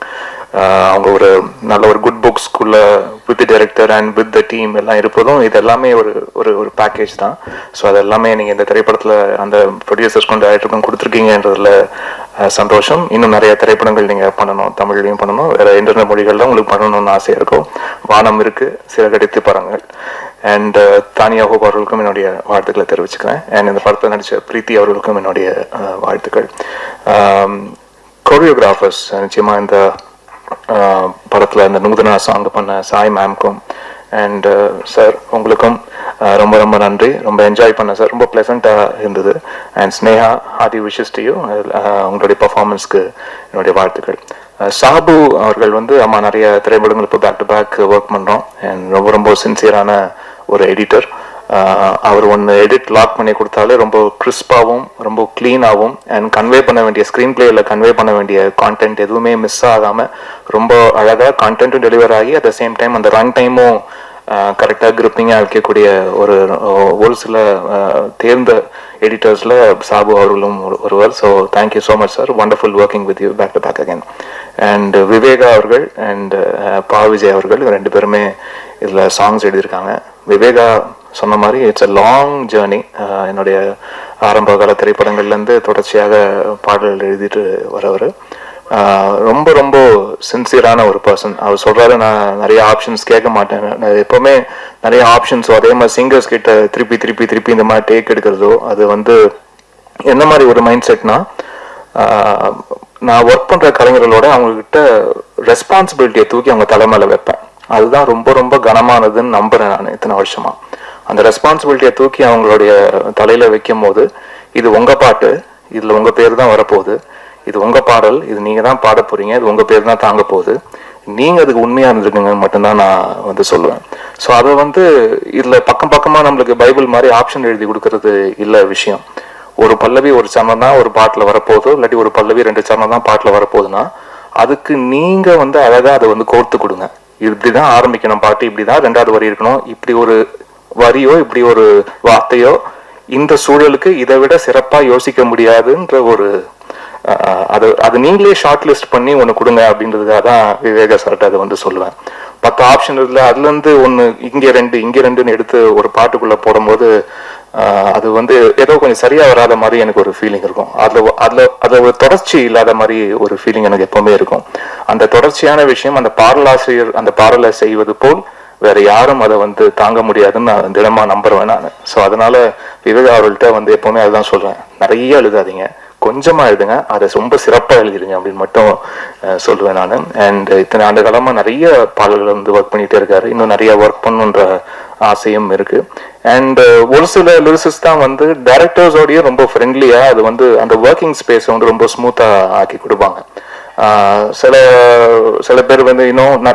I: அவங்க ஒரு நல்ல ஒரு குட் புக்ஸ்குள்ள with director and with the team எல்லாம் இருப்பதும் இது எல்லாமே ஒரு பேக்கேஜ் தான். ஸோ அது எல்லாமே நீங்கள் இந்த திரைப்படத்தில் அந்த ப்ரொடியூசர்ஸ்க்கும் டைரக்டருக்கும் கொடுத்துருக்கீங்கன்றதுல சந்தோஷம். இன்னும் நிறைய திரைப்படங்கள் நீங்கள் பண்ணணும், தமிழ்லையும் பண்ணணும், வேறு இன்டர்நெட் மொழிகளில் உங்களுக்கு பண்ணணும்னு ஆசையாக இருக்கும். வானம் இருக்குது, சிறகடித்து பாருங்கள். அண்ட் தானியா ஹோப் அவர்களுக்கும் என்னுடைய வாழ்த்துக்களை தெரிவிச்சுக்கிறேன். அண்ட் இந்த படத்தில் நடித்த பிரீத்தி அவர்களுக்கும் என்னுடைய வாழ்த்துக்கள். கோரியோகிராஃபர்ஸ் நிச்சயமாக இந்த படத்தில் இந்த நூதனா சாங் பண்ண சாய் மேம்க்கும் அண்ட் சார் உங்களுக்கும் ரொம்ப ரொம்ப நன்றி. ரொம்ப என்ஜாய் பண்ணேன் சார், ரொம்ப ப்ளசண்ட்டாக இருந்தது. And Sneha, Hardy wishes to you. உங்களுடைய பர்ஃபார்மன்ஸ்க்கு என்னுடைய வாழ்த்துக்கள். சாபு அவர்கள் வந்து நிறைய திரைப்படங்கள் இப்போ பேக் டு பேக் ஒர்க் பண்ணுறோம். அண்ட் ரொம்ப ரொம்ப சின்சியரான ஒரு எடிட்டர். அவர் ஒன்று எடிட் லாக் பண்ணி கொடுத்தாலே ரொம்ப கிறிஸ்பாகவும் ரொம்ப க்ளீனாகவும் அண்ட் கன்வே பண்ண வேண்டிய ஸ்க்ரீன் பிளேயில் கன்வே பண்ண வேண்டிய கான்டென்ட் எதுவுமே மிஸ் ஆகாமல் ரொம்ப அழகாக கான்டென்ட்டும் டெலிவர் ஆகி அட் த சேம் டைம் அந்த ரன் டைமும் கரெக்டாக கிரிப்பிங்காக வைக்கக்கூடிய ஒரு சில தேர்ந்த எடிட்டர்ஸில் சாபு அவர்களும் ஒருவர். So thank you so much sir, wonderful working with you back to back again. And Viveka அவர்கள் அண்ட் பா விஜய் அவர்கள் ரெண்டு பேருமே இதில் சாங்ஸ் எழுதியிருக்காங்க. விவேகா சொன்ன மாதிரி இட்ஸ் அ லாங் ஜேர்னி. என்னுடைய ஆரம்ப கால திரைப்படங்கள்லேருந்து தொடர்ச்சியாக பாடல்கள் எழுதிட்டு வரவர். ரொம்ப ரொம்ப சின்சியரான ஒரு பர்சன். அவர் சொல்கிறாரு, நான் நிறைய ஆப்ஷன்ஸ் கேட்க மாட்டேன், நான் எப்போவுமே நிறைய ஆப்ஷன்ஸோ அதே மாதிரி சிங்கர்ஸ் கிட்ட திருப்பி இந்த மாதிரி டேக் எடுக்கிறதோ அது வந்து என்ன மாதிரி ஒரு மைண்ட் செட்னா, நான் ஒர்க் பண்ணுற கலைஞர்களோட அவங்கக்கிட்ட ரெஸ்பான்சிபிலிட்டியை தூக்கி அவங்க தலைமையில வைப்பேன். அதுதான் ரொம்ப ரொம்ப கனமானதுன்னு நம்புறேன் நான் இத்தனை வருஷமா. அந்த ரெஸ்பான்சிபிலிட்டியை தூக்கி அவங்களுடைய தலையில வைக்கும் போது, இது உங்க பாட்டு, இதுல உங்க பேர் தான் வரப்போகுது, இது உங்க பாடல், இது நீங்க தான் பாட போறீங்க, இது உங்க பேர் தான் தாங்க போகுது, நீங்க அதுக்கு உண்மையா இருந்திருக்குங்க மட்டும்தான் நான் வந்து சொல்லுவேன். ஸோ அதை வந்து இதுல பக்கமா நம்மளுக்கு பைபிள் மாதிரி ஆப்ஷன் எழுதி கொடுக்கறது இல்லை விஷயம்.
L: ஒரு பல்லவி ஒரு சரணம் தான் ஒரு பாட்டில் வரப்போகுதோ, இல்லாட்டி ஒரு பல்லவி 2 சரணம் தான் பாட்டில் வரப்போகுதுன்னா அதுக்கு நீங்க வந்து அழகா அதை வந்து கோர்த்து கொடுங்க. இப்படிதான் ஆரம்பிக்கணும் பாட்டு, இப்படிதான் 2வது வரி இருக்கணும், இப்படி ஒரு வரியோ இப்படி ஒரு வார்த்தையோ இந்த சூழலுக்கு இதை விட சிறப்பா யோசிக்க முடியாதுன்ற ஒரு அது நீங்களே ஷார்ட் லிஸ்ட் பண்ணி ஒன்று கொடுங்க அப்படின்றதுக்காக தான் விவேக சார்ட்ட அதை வந்து சொல்லுவேன். 10 ஆப்ஷன் இருக்குல்ல, அதுல இருந்து ஒன்று இங்க 2 எடுத்து ஒரு பாட்டுக்குள்ள போடும்போது அது வந்து ஏதோ கொஞ்சம் சரியா வராத மாதிரி எனக்கு ஒரு ஃபீலிங் இருக்கும். அதுல ஒரு தொடர்ச்சி இல்லாத மாதிரி ஒரு ஃபீலிங் எனக்கு எப்பவுமே இருக்கும். அந்த தொடர்ச்சியான விஷயம் அந்த பாடலாசிரியர் அந்த பாடலை செய்வது போல் வேற யாரும் அதை வந்து தாங்க முடியாதுன்னு நான் தினமா நம்புறேன் நான். ஸோ அதனால விவேக் அவர்கள்ட்ட வந்து எப்பவுமே அதுதான் சொல்றேன், நிறைய எழுதாதீங்க, கொஞ்சமா எழுதுங்க, அதை ரொம்ப சிறப்பா எழுதிருங்க அப்படின்னு மட்டும் சொல்லுவேன் நான். அண்ட் இத்தனை ஆண்டு காலமா நிறைய பாடல்கள் வந்து ஒர்க் பண்ணிட்டே இருக்காரு, இன்னும் நிறைய ஒர்க் பண்ணுன்ற ஆசையும் இருக்கு. அண்ட் ஒரு சில லிரிசிஸ்ட் தான் வந்து டைரக்டர்ஸோடய ரொம்ப ஃப்ரெண்ட்லியா அது வந்து அந்த ஒர்க்கிங் ஸ்பேஸை வந்து ரொம்ப ஸ்மூத்தா ஆக்கி கொடுப்பாங்க. சில பேர் வந்து இன்னும்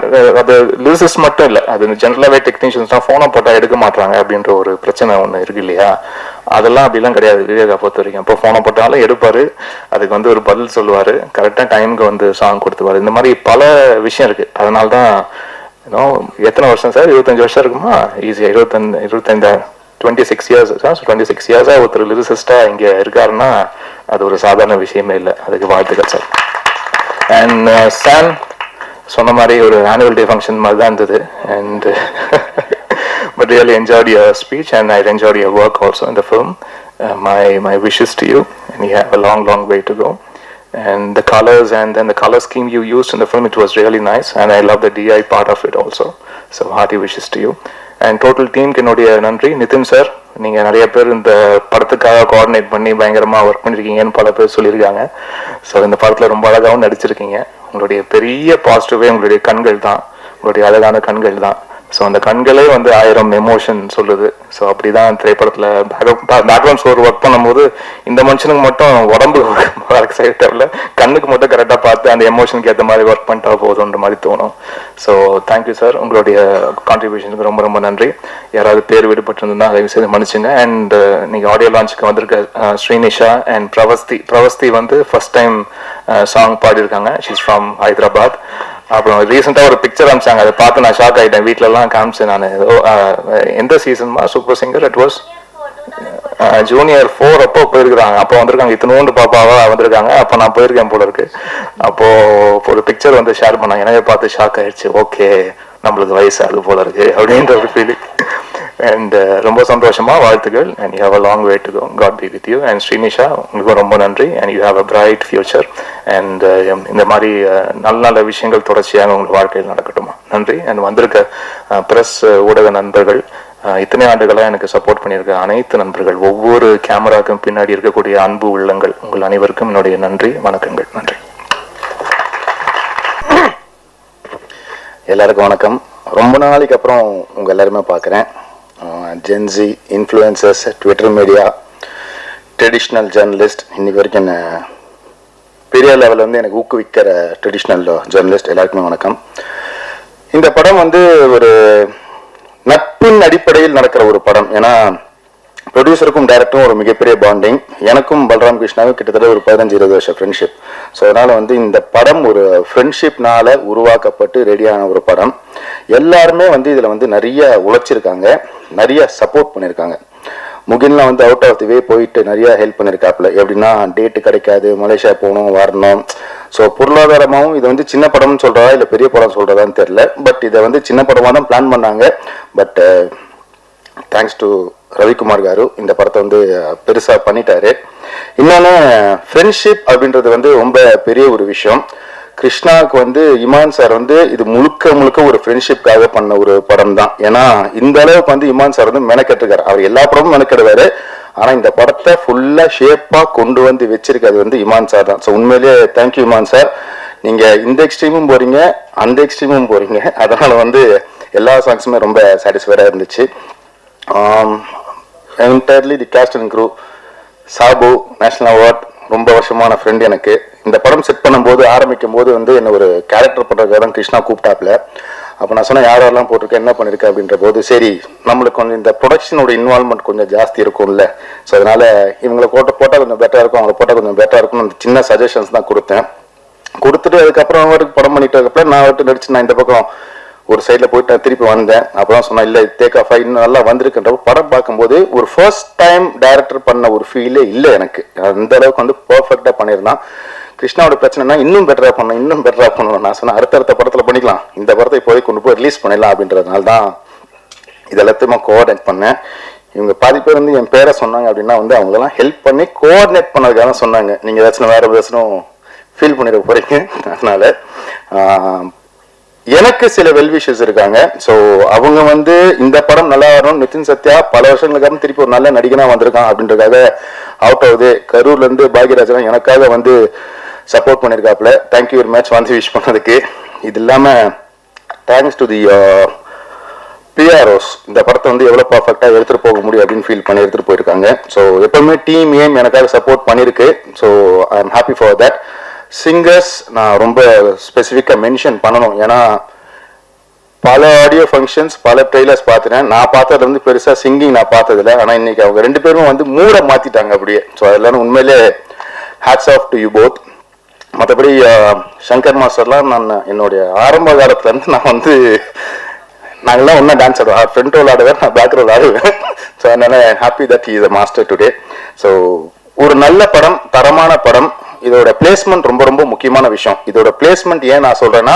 L: அது லிரிசிஸ்ட் மட்டும் இல்லை, அது ஜென்ரலாகவே டெக்னீஷியன்ஸ் தான் ஃபோனை போட்டால் எடுக்க மாட்டாங்க அப்படின்ற ஒரு பிரச்சனை ஒன்று இருக்கு இல்லையா. அதெல்லாம் அப்படிலாம் கிடையாது விவேகா பொறுத்த வரைக்கும். இப்போ ஃபோனை போட்டாலும் எடுப்பாரு, அதுக்கு வந்து ஒரு பதில் சொல்லுவாரு, கரெக்டாக டைமுக்கு வந்து சாங் கொடுத்துருவாரு. இந்த மாதிரி பல விஷயம் இருக்கு. அதனால தான் எத்தனை வருஷம் சார், 25 வருஷம் இருக்குமா ஈஸியா, 26 இயர்ஸ் 26 இயர்ஸா ஒருத்தர் லிரிசிஸ்டா இங்க இருக்காருன்னா அது ஒரு சாதாரண விஷயமே இல்லை. அதுக்கு வாழ்த்துக்கள் சார். அண்ட் சான் சொன்ன மாதிரி ஒரு ஆனுவல் டே ஃபங்க்ஷன் மாதிரி தான் இருந்தது. And but really enjoyed your speech and I enjoyed your work also in the film. My wishes to you, and you have a long way to go. And the colors and then the color scheme you used in the film, it was really nice, and I love the DI part of it also. So hearty wishes to you. And total team என்னுடைய நன்றி. Nitin sir, நீங்க நிறைய பேர் இந்த படத்துக்காக coordinate பண்ணி பயங்கரமா work பண்ணிருக்கீங்கன்னு பல பேர் சொல்லியிருக்காங்க. ஸோ இந்த படத்துல ரொம்ப அழகாகவும் நடிச்சிருக்கீங்க. உங்களுடைய பெரிய பாசிட்டிவே உங்களுடைய கண்கள் தான், உங்களுடைய அழகான கண்கள் தான். ஸோ அந்த கண்களே வந்து 1000 எமோஷன் சொல்லுது. ஸோ அப்படிதான் திரைப்படத்தில் பேக்ரவுண்ட் ஸ்கோர் ஒர்க் பண்ணும்போது இந்த மனுஷனுக்கு மட்டும் உடம்பு ஒர்க் செய்ய தேவையில்ல, கண்ணுக்கு மட்டும் கரெக்டாக பார்த்து அந்த எமோஷனுக்கு ஏற்ற மாதிரி ஒர்க் பண்ணிட்டா போதுன்ற மாதிரி தோணும். ஸோ தேங்க்யூ சார், உங்களுடைய கான்ட்ரிபியூஷனுக்கு ரொம்ப நன்றி. யாராவது பேர் விடுபட்டிருந்தா அதை செய்து மன்னிச்சுங்க. அண்ட் நீங்கள் ஆடியோ லான்ச்சுக்கு வந்திருக்க ஸ்ரீனிஷா அண்ட் பிரவஸ்தி வந்து ஃபர்ஸ்ட் டைம் சாங் பாடியிருக்காங்க. She's from Hyderabad. அப்புறம் ரீசெண்டாக ஒரு பிக்சர் அனுப்பிச்சாங்க, அதை பார்த்து நான் ஷாக் ஆகிட்டேன். வீட்டிலலாம் காமிச்சேன் நான். எந்த சீசன்மா super singer? It was junior 4 அப்போ போயிருக்கிறாங்க. அப்போ வந்திருக்காங்க, இத்தனோண்டு பாப்பாவா வந்திருக்காங்க. அப்போ நான் போயிருக்கேன் போல இருக்கு. அப்போ ஒரு பிக்சர் வந்து ஷேர் பண்ணாங்க, எனவே பார்த்து ஷாக் ஆயிடுச்சு. ஓகே, நம்மளுக்கு வயசாகுது போல இருக்கு அப்படின்ற ஒரு ஃபீலிங். அண்ட் ரொம்ப சந்தோஷமா வாழ்த்துக்கள். And you have a long way to go. God be with you. And Srinisha, உங்களுக்கும் ரொம்ப நன்றி. And you have a bright future. And இந்த மாதிரி நல்ல விஷயங்கள் தொடர்ச்சியாக உங்கள் வாழ்க்கையில் நடக்கட்டுமா. நன்றி. அண்ட் வந்திருக்க பிரஸ் ஊடக நண்பர்கள், இத்தனை ஆண்டுகளாக எனக்கு சப்போர்ட் பண்ணியிருக்க அனைத்து நண்பர்கள், ஒவ்வொரு கேமராக்கும் பின்னாடி இருக்கக்கூடிய அன்பு உள்ளங்கள், உங்கள் அனைவருக்கும் என்னுடைய நன்றி, வணக்கங்கள். நன்றி.
M: எல்லாருக்கும் வணக்கம். ரொம்ப நாளைக்கு அப்புறம் உங்கள் எல்லாருமே பார்க்குறேன். Gen Z, influencers, Twitter media, traditional journalist, இன்னைக்கு வரைக்கும் என்ன பெரிய லெவலில் வந்து எனக்கு ஊக்குவிக்கிற ட்ரெடிஷ்னல் ஜேர்னலிஸ்ட் எல்லாருக்குமே வணக்கம். இந்த படம் வந்து ஒரு நட்பின் அடிப்படையில் நடக்கிற ஒரு படம். ஏன்னா ப்ரொடியூசருக்கும் டைரக்டரும் ஒரு மிகப்பெரிய பாண்டிங். எனக்கும் பல்ராம் கிருஷ்ணாவும் கிட்டத்தட்ட ஒரு 15-20 வருஷம் ஃப்ரெண்ட்ஷிப். ஸோ அதனால வந்து இந்த படம் ஒரு ஃப்ரெண்ட்ஷிப்னால உருவாக்கப்பட்டு ரெடியான ஒரு படம். எல்லாருமே வந்து இதில் வந்து நிறைய உழைச்சிருக்காங்க, நிறைய சப்போர்ட் பண்ணியிருக்காங்க. முகின்லாம் வந்து அவுட் ஆஃப் தி வே போயிட்டு நிறைய ஹெல்ப் பண்ணியிருக்காப்புல. எப்படின்னா டேட்டு கிடைக்காது, மலேசியா போகணும், வரணும். ஸோ பொருளாதாரமாகவும் இது வந்து சின்ன படம்னு சொல்கிறதா இல்லை பெரிய படம் சொல்கிறதான்னு தெரில. பட் இதை வந்து சின்ன படமாக தான் பிளான் பண்ணாங்க. But thanks to Ravikumar car இந்த படத்தை வந்து பெருசாக பண்ணிட்டாரு. இன்னொன்று, ஃப்ரெண்ட்ஷிப் அப்படின்றது வந்து ரொம்ப பெரிய ஒரு விஷயம். கிருஷ்ணாவுக்கு வந்து இமான் சார் வந்து இது முழுக்க ஒரு ஃப்ரெண்ட்ஷிப்காக பண்ண ஒரு படம் தான். ஏன்னா இந்த அளவுக்கு வந்து இமான் சார் வந்து மெனக்கெட்டுருக்காரு. அவர் எல்லா படமும் மெனக்கெடுவாரு, ஆனால் இந்த படத்தை ஃபுல்லாக ஷேப்பாக கொண்டு வந்து வச்சிருக்காது வந்து இமான் சார் தான். ஸோ உண்மையிலேயே தேங்க்யூ இமான் சார். நீங்கள் இந்த எக்ஸ்ட்ரீமும் போகிறீங்க, அந்த எக்ஸ்ட்ரீமும் போகிறீங்க. அதனால் வந்து எல்லா சாங்ஸுமே ரொம்ப சாட்டிஸ்ஃபைடாக இருந்துச்சு. Entirely the cast and crew, Sabu national award, ரொம்ப வருஷமான ஃப்ரெண்ட் எனக்கு. இந்த படம் செட் பண்ணும்போது ஆரம்பிக்கும் போது வந்து என்ன ஒரு கேரக்டர் பண்ணுறதுக்காக தான் கிருஷ்ணா கூப்பிட்டாப்புல. அப்போ நான் சொன்னேன் யாரெல்லாம் போட்டிருக்கேன் என்ன பண்ணியிருக்கேன் அப்படின்ற போது சரி நம்மளுக்கு கொஞ்சம் இந்த ப்ரொடக்ஷனோட இன்வால்மெண்ட் கொஞ்சம் ஜாஸ்தி இருக்கும்ல, ஸோ அதனால இவங்களை போட்டால் கொஞ்சம் பெட்டராக இருக்கும், அவங்களை போட்டால் கொஞ்சம் பெட்டராக இருக்கும்னு அந்த சின்ன சஜஷன்ஸ் தான் கொடுத்துட்டு அதுக்கப்புறம் அவருக்கு படம் பண்ணிட்டு அதுக்கப்புறம் நான் அவர்கிட்ட நடிச்சு நான் இந்த பக்கம் ஒரு சைடில் போயிட்டு நான் திருப்பி வந்தேன். அப்புறம் சொன்னேன் இல்லை டேக் ஆஃப் இன்னும் நல்லா வந்திருக்குன்ற படம் பார்க்கும்போது ஒரு ஃபர்ஸ்ட் டைம் டைரக்டர் பண்ண ஒரு ஃபீலே இல்லை எனக்கு. அந்த அளவுக்கு வந்து பர்ஃபெக்டாக பண்ணியிருந்தான். கிருஷ்ணாவோட பிரச்சனைனா இன்னும் பெட்டராக பண்ணணும். நான் சொன்னேன் அடுத்தடுத்த படத்தில் பண்ணிக்கலாம், இந்த படத்தை இப்போதைக்கு கொண்டு போய் ரிலீஸ் பண்ணிடலாம் அப்படின்றதுனால தான் இது எல்லாத்தையுமே கோஆர்டினேட் பண்ணேன். இவங்க பாதி பேர் வந்து என் பேரை சொன்னாங்க அப்படின்னா வந்து அவங்களெல்லாம் ஹெல்ப் பண்ணி கோஆர்டினேட் பண்ணதுக்காக தான் சொன்னாங்க. நீங்கள் ஏதாச்சும் வேறு பேசணும் ஃபீல் பண்ணிட போகிறீங்க. அதனால எனக்கு சில வெல்விஷஸ் இருக்காங்க. ஸோ அவங்க வந்து இந்த படம் நல்லா வரணும், நிதின் சத்யா பல வருஷங்களுக்கு அப்புறம் திருப்பி ஒரு நல்ல நடிகனாக வந்திருக்கான் அப்படின்றதுக்காக அவுட் ஆகுது. கரூர்லேருந்து பாக்யராஜன் எனக்காக வந்து சப்போர்ட் பண்ணியிருக்காப்புல. தேங்க்யூ வெரி மச் வந்து விஷ் பண்ணதுக்கு. இது இல்லாமல் தேங்க்ஸ் டு தி பிஆர்ஓஸ் இந்த படத்தை வந்து எவ்வளோ பர்ஃபெக்டாக எடுத்துகிட்டு போக முடியும் அப்படின்னு ஃபீல் பண்ணி எடுத்துகிட்டு போயிருக்காங்க. ஸோ எப்பவுமே டீம் ஏம் எனக்காக சப்போர்ட் பண்ணியிருக்கு. So I am happy for that. Singers நான் ரொம்ப ஸ்பெசிஃபிக்காக மென்ஷன் பண்ணணும், ஏன்னா பல ஆடியோ ஃபங்க்ஷன்ஸ் பல ட்ரெய்லர்ஸ் பார்த்துட்டேன். நான் பார்த்ததுல வந்து பெருசாக சிங்கிங் நான் பார்த்ததில்ல. ஆனால் இன்னைக்கு அவங்க 2 பேரும் வந்து மூட மாற்றிட்டாங்க அப்படியே. ஸோ அதெல்லாம் உண்மையிலே hats off to you both. மற்றபடி சங்கர் மாஸ்டர்லாம் நான் என்னுடைய ஆரம்ப காலத்துலேருந்து நான் வந்து நாங்கள்லாம் ஒன்றா டான்ஸ் ஆடுவோம். ஃப்ரண்ட் ரோல் ஆடுவேன், நான் பேக் ரோல் ஆடுவேன். ஸோ அதனால happy that he is a master today. So ஒரு நல்ல படம், தரமான படம். இதோட பிளேஸ்மெண்ட் ரொம்ப ரொம்ப முக்கியமான விஷயம். இதோட பிளேஸ்மெண்ட் ஏன் நான் சொல்றேன்னா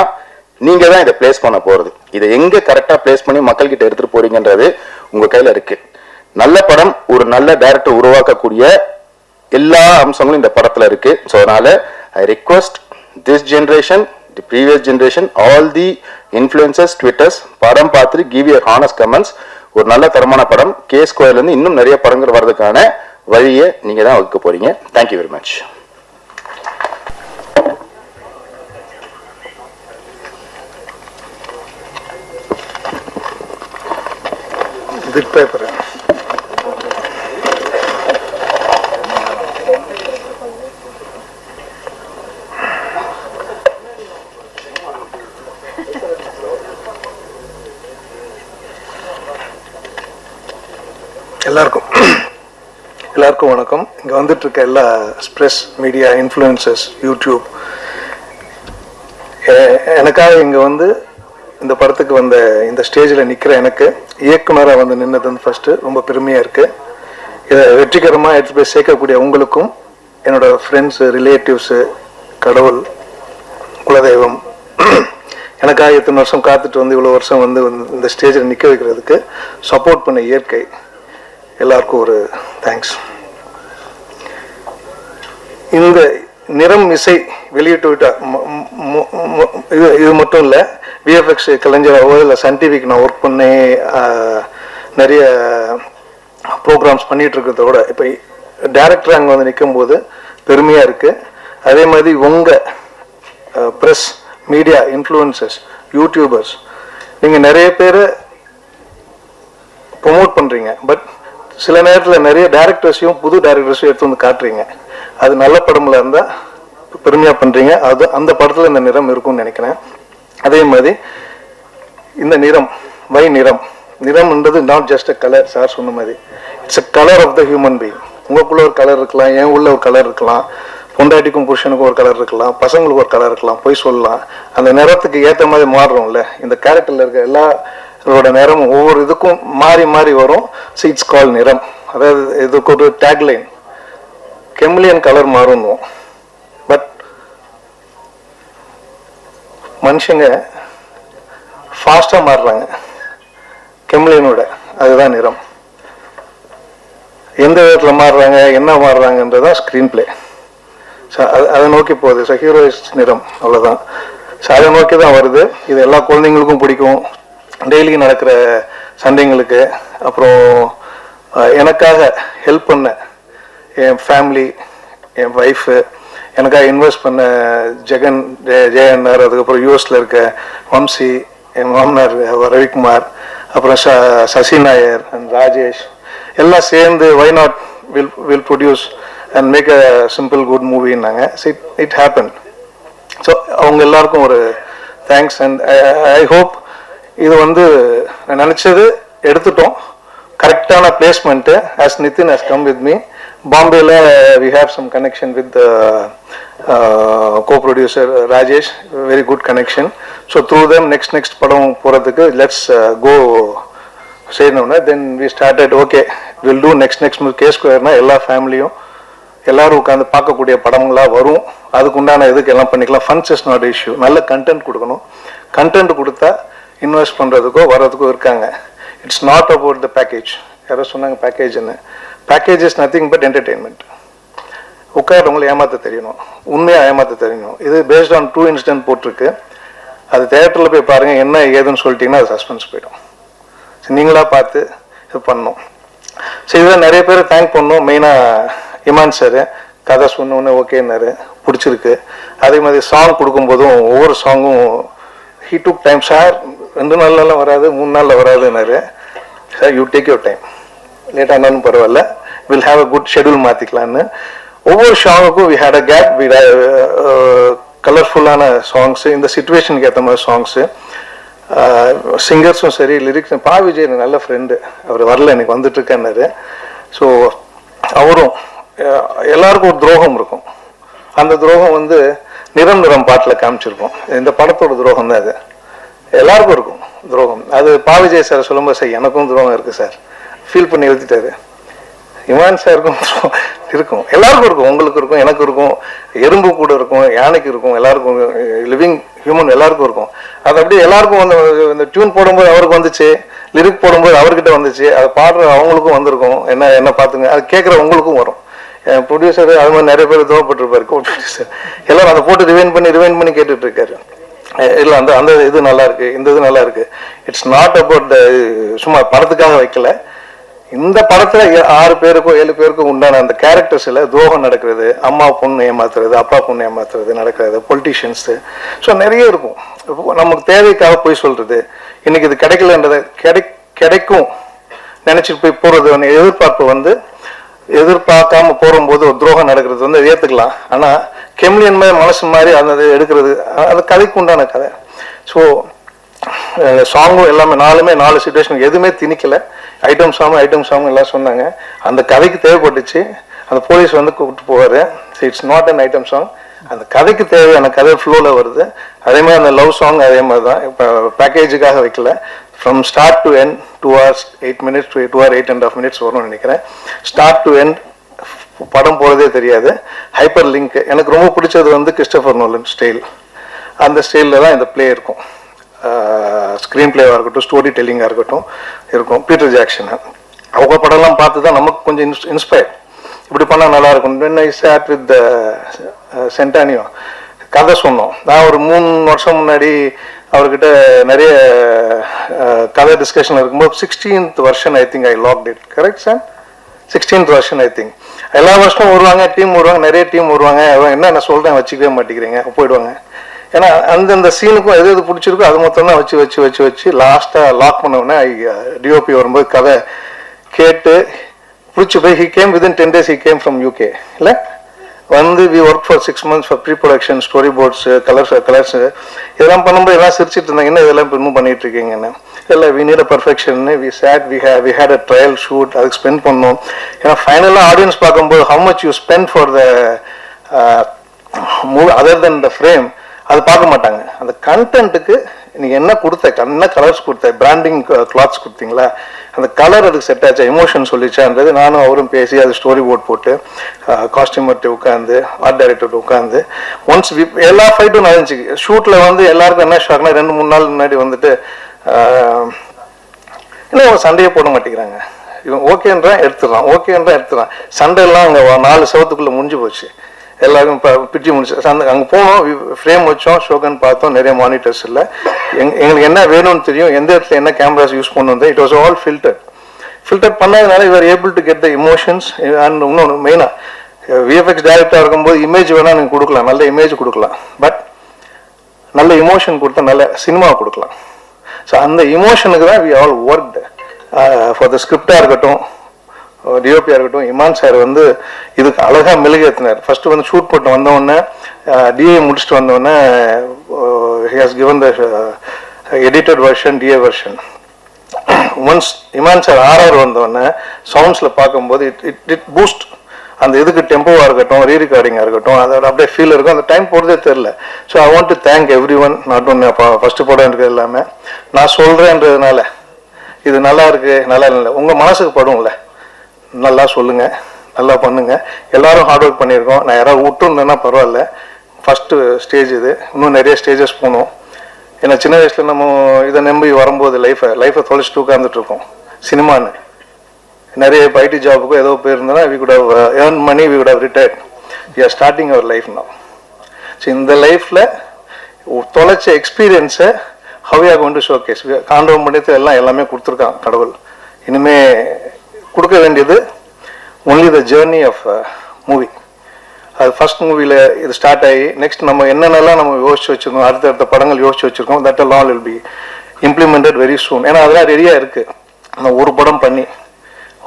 M: நீங்க தான் இதை பிளேஸ் பண்ண போறது. இதை எங்க கரெக்டா பிளேஸ் பண்ணி மக்கள் கிட்ட எடுத்துட்டு போறீங்கன்றது உங்க கையில இருக்கு. நல்ல படம், ஒரு நல்ல டைரக்டர் உருவாக்கக்கூடிய எல்லா அம்சங்களும் இந்த படத்துல இருக்கு. ஸோ அதனால I request this generation, the previous generation, all the influencers, Twitters, படம் பார்த்துட்டு கிவ் யுவர் ஹானஸ்ட் கமெண்ட்ஸ். ஒரு நல்ல தரமான படம் கே ஸ்கொயர்ல இருந்து இன்னும் நிறைய படங்கள் வர்றதுக்கான வழியை நீங்க தான் வகுக்க போறீங்க. Thank you very much.
I: Bit paper எல்லாருக்கும் வணக்கம். இங்கே வந்துட்டு இருக்க எல்லா ஸ்ப்ரெஸ் மீடியா இன்ஃப்ளூயன்சர்ஸ், யூடியூப், எனக்காக இங்கே வந்து இந்த படத்துக்கு வந்த இந்த ஸ்டேஜில் நிற்கிற எனக்கு இயக்குனராக வந்து நின்னது வந்து ஃபஸ்ட்டு ரொம்ப பெருமையாக இருக்குது. இதை வெற்றிகரமாக எடுத்து போய் சேர்க்கக்கூடிய உங்களுக்கும், என்னோட ஃப்ரெண்ட்ஸு, ரிலேட்டிவ்ஸு, கடவுள், குலதெய்வம், எனக்காக இத்தனை வருஷம் காத்துட்டு வந்து இவ்வளோ வருஷம் வந்து இந்த ஸ்டேஜில் நிற்க வைக்கிறதுக்கு சப்போர்ட் பண்ண இயற்கை எல்லாருக்கும் ஒரு தேங்க்ஸ். இந்த நிறம் இசை வெளியிட்டு விட்டா இது மட்டும் இல்லை, விஎஃப்எக்ஸ் கலைஞராகவோ இல்லை சன் டிவிக்கு நான் ஒர்க் பண்ணி நிறைய ப்ரோக்ராம்ஸ் பண்ணிகிட்டு இருக்கிறத விட இப்போ டைரக்டர் அங்கே வந்து நிற்கும்போது பெருமையாக இருக்குது. அதே மாதிரி உங்கள் ப்ரெஸ், மீடியா, இன்ஃப்ளூயன்சர்ஸ், யூடியூபர்ஸ், நீங்கள் நிறைய பேர் ப்ரொமோட் பண்ணுறீங்க. பட் சில நேரத்தில் நிறைய டேரக்டர்ஸையும் புது டேரக்டர்ஸையும் எடுத்து வந்து காட்டுறீங்க. அது நல்ல படமில் இருந்தால் பெருமையாக பண்ணுறீங்க. அது அந்த படத்தில் இந்த நிறம் இருக்கும்னு நினைக்கிறேன். அதே மாதிரி இந்த நிறம், வை நிறம்ன்றது not just a colour. Sir சொன்ன மாதிரி it's a colour of the human being. உங்களுக்குள்ள ஒரு கலர் இருக்கலாம், என் உள்ள ஒரு கலர் இருக்கலாம், பொண்டாட்டிக்கும் புருஷனுக்கும் ஒரு கலர் இருக்கலாம், பசங்களுக்கு ஒரு கலர் இருக்கலாம், போய் சொல்லலாம். அந்த நிறத்துக்கு ஏற்ற மாதிரி மாறுறோம்ல. இந்த கேரக்டரில் இருக்க எல்லாரோட நிறமும் ஒவ்வொரு இதுக்கும் மாறி மாறி வரும். ஸோ இட்ஸ் கால் நிறம். அதாவது இதுக்கு ஒரு டேக்லைன், கெமிலியன் கலர் மாறும். பட் மனுஷங்க ஃபாஸ்ட்டாக மாறுறாங்க கெமிலியனோட. அதுதான் நிறம். எந்த விதத்தில் மாறுறாங்க, என்ன மாறுறாங்கன்றதான் ஸ்க்ரீன் பிளே. ஸோ அதை நோக்கி போகுது. ஸோ ஹீரோயிஸ் நிறம் அவ்வளோதான். ஸோ அதை நோக்கி தான் வருது. இது எல்லா குழந்தைங்களுக்கும் பிடிக்கும். டெய்லி நடக்கிற சண்டைங்களுக்கு, அப்புறம் எனக்காக ஹெல்ப் பண்ண என் ஃபேமிலி, என் ஒய்ஃபு, எனக்காக இன்வெஸ்ட் பண்ண ஜெயன்னார், அதுக்கப்புறம் யூஎஸில் இருக்க வம்சி, என் மாமனார் ரவிக்குமார், அப்புறம் சசி நாயர் அண்ட் ராஜேஷ் எல்லாம் சேர்ந்து why not will produce and make a simple good மூவின்னாங்க. It happen. ஸோ அவங்க எல்லாருக்கும் ஒரு தேங்க்ஸ். அண்ட் ஐ ஹோப் இது வந்து நான் நினச்சது எடுத்துட்டோம். கரெக்டான placement. As Nitin has come with me. பாம்பேல we have some connection with co-producer Rajesh, very good connection. So through them next படம் போகிறதுக்கு let's go say no. Then we started, okay, we'll do next K Square-னா எல்லா ஃபேமிலியும் எல்லாரும் உட்காந்து பார்க்கக்கூடிய படங்களாக வரும். அதுக்கு உண்டான இதுக்கு எல்லாம் பண்ணிக்கலாம். Funds is not issue. நல்ல கண்டென்ட் கொடுக்கணும். கண்டென்ட் கொடுத்தா இன்வெஸ்ட் பண்ணுறதுக்கோ வர்றதுக்கோ இருக்காங்க. It's not about the package. யாரோ சொன்னாங்க பேக்கேஜ்னு. Package is nothing but entertainment. உட்காரவங்களை ஏமாற்ற தெரியணும், உண்மையாக ஏமாற்ற தெரியணும். இது பேஸ்ட் ஆன் ட்ரூ இன்சிடென்ட் போட்டிருக்கு. அது தேட்டரில் போய் பாருங்கள், என்ன ஏதுன்னு சொல்லிட்டீங்கன்னா அது சஸ்பென்ஸ் போயிடும். நீங்களாக பார்த்து இது பண்ணணும். ஸோ இதில் நிறைய பேர் தேங்க் பண்ணணும். மெயினாக இமான் சார் கதை சொன்னோன்னே ஓகேன்னாரு, பிடிச்சிருக்கு. அதே மாதிரி சாங் கொடுக்கும்போதும் ஒவ்வொரு சாங்கும் ஹீ டுக் டைம். சார் 2 நாள்லாம் வராது, 3 நாளில் வராதுன்னாரு. Sir you take your time, லேட்டாக இருந்தாலும் பரவாயில்ல, will have a good schedule மாற்றிக்கலான்னு. ஒவ்வொரு சாங்குக்கும் we had a gap, we கலர்ஃபுல்லான சாங்ஸு, இந்த சிச்சுவேஷனுக்கு ஏற்ற மாதிரி சாங்ஸு. சிங்கர்ஸும் சரி, லிரிக்ஸ். பா விஜய் எனக்கு நல்ல ஃப்ரெண்டு, அவர் வரல, எனக்கு வந்துட்டுருக்கேன்னாரு. ஸோ அவரும் எல்லாருக்கும் ஒரு துரோகம் இருக்கும். அந்த துரோகம் வந்து நிறம் பாட்டில் காமிச்சிருக்கோம். இந்த படத்தோட துரோகம் தான் அது. எல்லாருக்கும் இருக்கும் துரோகம். அது பா விஜய் சார் சொல்லும்போது சார் எனக்கும் துரோகம் இருக்குது சார் ஃபீல் பண்ணி எழுதிட்டாரு. இமான் சாருக்கும் இருக்கும், எல்லாருக்கும் இருக்கும். உங்களுக்கு இருக்கும், எனக்கு இருக்கும், எறும்பு கூட இருக்கும், யானைக்கு இருக்கும், எல்லாருக்கும், லிவிங் ஹியூமன் எல்லாருக்கும் இருக்கும். அது அப்படியே எல்லாருக்கும் வந்து இந்த டியூன் போடும்போது அவருக்கு வந்துச்சு, லிரிக் போடும்போது அவர்கிட்ட வந்துச்சு, அதை பாடுற அவங்களுக்கும் வந்திருக்கும். என்ன பார்த்துங்க, அது கேட்குற உங்களுக்கும் வரும். ப்ரொடியூசர் அது மாதிரி நிறைய பேர் துவப்பட்டிருப்பாரு. ப்ரொடியூசர் எல்லாரும் அதை போட்டு ரிவைன் பண்ணி கேட்டுட்டு இருக்காரு. இல்லை அந்த இது நல்லா இருக்கு, இந்த இது நல்லா இருக்கு. இட்ஸ் நாட் அபவுட் சும்மா படத்துக்காக வைக்கல. இந்த படத்துல 6 பேருக்கும் 7 பேருக்கும் உண்டான அந்த கேரக்டர்ஸ்ல துரோகம் நடக்கிறது, அம்மா பொண்ணு ஏமாத்துறது, அப்பா பொண்ணு ஏமாத்துறது நடக்கிறது, பொலிட்டீஷியன்ஸு. ஸோ நிறைய இருக்கும். நமக்கு தேவைக்காக போய் சொல்றது, இன்னைக்கு இது கிடைக்கலன்றதை கிடைக்கும் நினைச்சிட்டு போய் போறது எதிர்பார்ப்பு வந்து எதிர்பார்க்காம போகும்போது ஒரு துரோகம் நடக்கிறது வந்து ஏற்றுக்கலாம். ஆனால் கெமிலியன் மாதிரி மனசு மாதிரி அந்த எடுக்கிறது அது கதைக்கு உண்டான கதை. ஸோ சாங்கும் எல்லாமே 4 சிச்சுவேஷன் எதுவுமே திணிக்கல. ஐட்டம் சாங் எல்லாம் சொன்னாங்க. அந்த கதைக்கு தேவைப்பட்டுச்சு. அந்த போலீஸ் வந்து கூப்பிட்டு போவார். It's not an item song. அந்த கதைக்கு தேவையான கதை ஃப்ளோவில் வருது. அதே மாதிரி அந்த லவ் சாங் அதே மாதிரி தான். இப்போ பேக்கேஜுக்காக வைக்கல. From start to end 2 hours 8 minutes to 2 hours 8.5 minutes வரும்னு நினைக்கிறேன். ஸ்டார்ட் டு எண்ட் படம் போகிறதே தெரியாது. ஹைப்பர் லிங்க் எனக்கு ரொம்ப பிடிச்சது வந்து கிறிஸ்டோபர் நோலன் ஸ்டைல். அந்த ஸ்டைலில் தான் இந்த பிளே இருக்கும். ஸ்க்ரீன் பிளேவாக இருக்கட்டும், ஸ்டோரி டெல்லிங்காக இருக்கட்டும் இருக்கும். பீட்டர் ஜாக்சன் அவங்க படம்லாம் பார்த்து தான் நமக்கு கொஞ்சம் இன்ஸ்பயர். இப்படி பண்ணால் நல்லா இருக்கும். வென் ஐ சாட் வித் சென்டானியோ கதை சொன்னோம். நான் ஒரு 3 வருஷம் முன்னாடி அவர்கிட்ட நிறைய கதை டிஸ்கஷன் இருக்கும்போது 16th version I think I locked it. Correct sir? 16th version I think. எல்லா வருஷமும் வருவாங்க, டீம் வருவாங்க, நிறைய டீம் வருவாங்க. என்ன சொல்கிறேன் வச்சுக்கவே மாட்டேங்கிறீங்க, போயிடுவாங்க. ஏன்னா அந்தந்த சீனுக்கும் எது பிடிச்சிருக்கோ அது மொத்தம் தான் வச்சு லாஸ்ட்டாக லாக் பண்ணவுடனே டிஓபி வரும்போது கதை கேட்டு பிடிச்சி போய் he came within 10 days he came from UK. இல்லை வந்து we work for 6 months for pre production, story boards, colours இதெல்லாம் பண்ணும்போது எல்லாம் சிரிச்சிட்டு இருந்தாங்க, என்ன இதெல்லாம் இன்னும் பண்ணிட்டு இருக்கீங்கன்னு. இல்லை we need a perfection. We had a trial shoot, அதுக்கு ஸ்பெண்ட் பண்ணோம். ஏன்னா ஃபைனலாக ஆடியன்ஸ் பார்க்கும்போது how much you spend for the movie other than the frame அது பார்க்க மாட்டாங்க. அந்த கண்டென்ட்டுக்கு நீங்கள் என்ன என்ன கலர்ஸ் கொடுத்த, பிராண்டிங் கிளாத்ஸ் கொடுத்தீங்களா, அந்த கலர் அதுக்கு செட் ஆச்சா, எமோஷன் சொல்லிச்சான்றது நானும் அவரும் பேசி அது ஸ்டோரி போர்ட் போட்டு காஸ்டியூமர்கிட்ட உட்காந்து ஆர்ட் டைரக்டர்கிட்ட உட்காந்து ஒன்ஸ் எல்லா ஃபைட்டும் நடந்துச்சு. ஷூட்டில் வந்து எல்லாருக்கும் என்ன ஷாக்னா 2-3 நாள் முன்னாடி வந்துட்டு இன்னும் அவங்க சண்டையே போட மாட்டேங்கிறாங்க. இவன் ஓகேன்றான் எடுத்துறான். சண்டையெல்லாம் அங்கே 4 சவத்துக்குள்ளே முடிஞ்சு போச்சு. எல்லாருக்கும் இப்போ பிடிச்சி முடிச்சு அங்கே போனோம், ஃப்ரேம் வச்சோம், ஷோகன் பார்த்தோம், நிறைய மானிட்டர்ஸ் இல்லை. எங்களுக்கு என்ன வேணும்னு தெரியும், எந்த இடத்துல என்ன கேமராஸ் யூஸ் பண்ணணும். இட் வாஸ் ஆல் ஃபில்டர் பண்ணாதனால you are able to get the emotions. And இன்னொன்று மெயினாக விஎஃப்எக்ஸ் டைரக்டராக இருக்கும்போது இமேஜ் வேணால் நீங்கள் கொடுக்கலாம், நல்ல இமேஜ் கொடுக்கலாம். பட் நல்ல இமோஷன் கொடுத்தா நல்ல சினிமாவை கொடுக்கலாம். ஸோ அந்த இமோஷனுக்கு தான் we all worked for the ஸ்கிரிப்டாக இருக்கட்டும், டிஓபியாக இருக்கட்டும். இமான் சார் வந்து இதுக்கு அழகாக மெழுகேற்றினார். ஃபஸ்ட்டு வந்து ஷூட் போட்டு வந்தோடனே டிஏ முடிச்சுட்டு வந்தோடனே he has given the edited version, DA version. Once Imman sir RR வந்தோடனே சவுண்ட்ஸில் பார்க்கும்போது இட் பூஸ்ட். அந்த இதுக்கு டெம்போவாக இருக்கட்டும், ரீரிகார்டிங்காக இருக்கட்டும், அதோட அப்படியே ஃபீல் இருக்கும். அந்த டைம் போகிறதே தெரில. So I want to thank every one, not one first படம் இருக்கிறது எல்லாமே. நான் சொல்கிறேன்றதுனால இது நல்லா இருக்குது நல்லா இல்லை, உங்கள் மனசுக்கு படும்ல, நல்லா சொல்லுங்கள், நல்லா பண்ணுங்கள். எல்லோரும் ஹார்ட் ஒர்க் பண்ணியிருக்கோம். நான் யாராவது விட்டுருந்தேன்னா பரவாயில்ல. ஃபஸ்ட்டு ஸ்டேஜ் இது, இன்னும் நிறைய ஸ்டேஜஸ் போகணும். ஏன்னா சின்ன வயசில் நம்ம இதை நம்பி வரும்போது லைஃப்பை தொலைச்சிட்டு உட்காந்துட்ருக்கோம். சினிமான்னு நிறைய ஐடி ஜாபுக்கும் ஏதோ போயிருந்தோன்னா we could have earn money, we could have retired. We are starting our life now. So இந்த லைஃப்பில் தொலைச்ச எக்ஸ்பீரியன்ஸை how you are going to showcase. காண்டவம் பண்ணிட்டு எல்லாமே கொடுத்துருக்கான் கடவுள். இனிமேல் கொடுக்க வேண்டியது only the journey of movie. அது ஃபர்ஸ்ட் மூவியில் இது ஸ்டார்ட் ஆகி நெக்ஸ்ட் நம்ம என்னென்னலாம் நம்ம யோசிச்சு வச்சுருக்கோம், அடுத்தடுத்த படங்கள் யோசிச்சு வச்சுருக்கோம். That all will be implemented very soon. ஏன்னா அதெல்லாம் ரெடியாக இருக்குது. நம்ம ஒரு படம் பண்ணி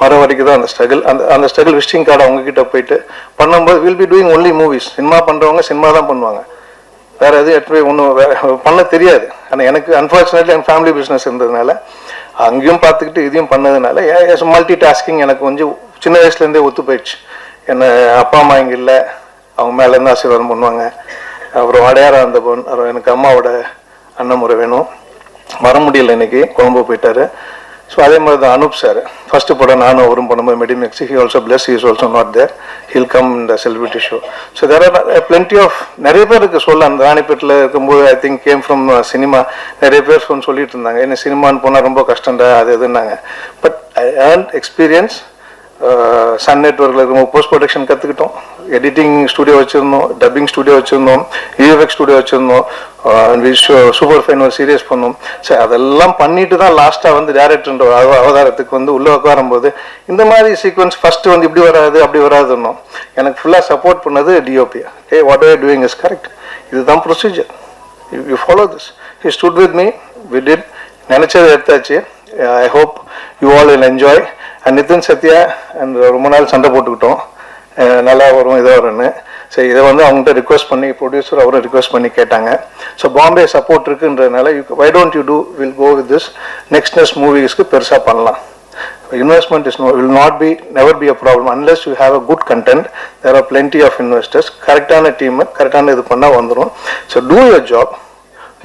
I: வர வரைக்கும் தான் அந்த ஸ்ட்ரகிள். அந்த ஸ்ட்ரகிள் விசிட்டிங் கார்டு அவங்ககிட்ட போயிட்டு பண்ணும்போது will be doing only movies. Cinema பண்ணுறவங்க சினிமா தான் பண்ணுவாங்க, வேறு எதுவும் எடுத்து போய் ஒன்றும் பண்ண தெரியாது. ஆனால் எனக்கு அன்ஃபார்ச்சுனேட்லி என் ஃபேமிலி பிஸ்னஸ் இருந்ததுனால அங்கேயும் பார்த்துக்கிட்டு இதையும் பண்ணதுனால மல்டி டாஸ்கிங் எனக்கு கொஞ்சம் சின்ன வயசுலேருந்தே ஒத்து போயிடுச்சு. என்னை அப்பா அம்மா இங்கே இல்லை, அவங்க மேலேருந்து ஆசீர்வாதம் பண்ணுவாங்க. அப்புறம் அடையாரம் அந்த பொண்ணு, அப்புறம் எனக்கு அம்மாவோட அண்ணன் முறை வேணும், வர முடியல, இன்னைக்கு கொழம்பு போயிட்டாரு. ஸோ அதே மாதிரி தான் அனூப் சார் ஃபஸ்ட்டு படம் நானும் அவரும் பண்ணும்போது மெடிமெக்ஸ், he also plus, he is also not there, he'll come இந்த celebrity show. So there are plenty of நிறைய பேர் இருக்குது சொல்ல. அந்த ராணிப்பேட்டில் இருக்கும்போது I think came from cinema. நிறைய பேர் சொல்லிட்டு இருந்தாங்க, என்ன சினிமான்னு போனால் ரொம்ப கஷ்டம்டா அது எதுன்னாங்க. But I earn experience. Sun நெட்வொர்க்கில் இருக்கும் போஸ்ட் ப்ரொடக்ஷன் கற்றுக்கிட்டோம், எடிட்டிங் ஸ்டுடியோ வச்சுருந்தோம், டப்பிங் ஸ்டுடியோ வச்சுருந்தோம், யூஎஃப்எக்ஸ் ஸ்டுடியோ வச்சுருந்தோம், சூப்பர் ஃபைன் ஒரு சீரியஸ் பண்ணோம். சரி, அதெல்லாம் பண்ணிட்டு தான் லாஸ்ட்டாக வந்து டேரக்டர்ன்ற அவதாரத்துக்கு வந்து உள்ளே உட்காரும்போது இந்த மாதிரி சீக்வன்ஸ் ஃபஸ்ட்டு வந்து இப்படி வராது அப்படி வராதுன்னோம். எனக்கு ஃபுல்லாக சப்போர்ட் பண்ணது DOP. What are doing is correct, இதுதான் procedure, you follow this. He stood with me, we did, நினச்சதை எடுத்தாச்சு. I hope you all will enjoy. And Nitin Sathya and ரொம்ப நாள் சண்டை போட்டுக்கிட்டோம், நல்லா வரும் இதாக வரும்னு. சரி, இதை வந்து அவங்ககிட்ட ரிக்வெஸ்ட் பண்ணி ப்ரொடியூசர் அவரும் ரிக்வெஸ்ட் பண்ணி கேட்டாங்க. ஸோ பாம்பே சப்போர்ட் இருக்குன்றதுனால why don't you do, will go with this. Next மூவிஸ்க்கு பெருசாக பண்ணலாம். Investment is never be a problem unless you have a good content. There are plenty of investors. கரெக்டான team, கரெக்டான இது பண்ணால் வந்துடும். So do your job.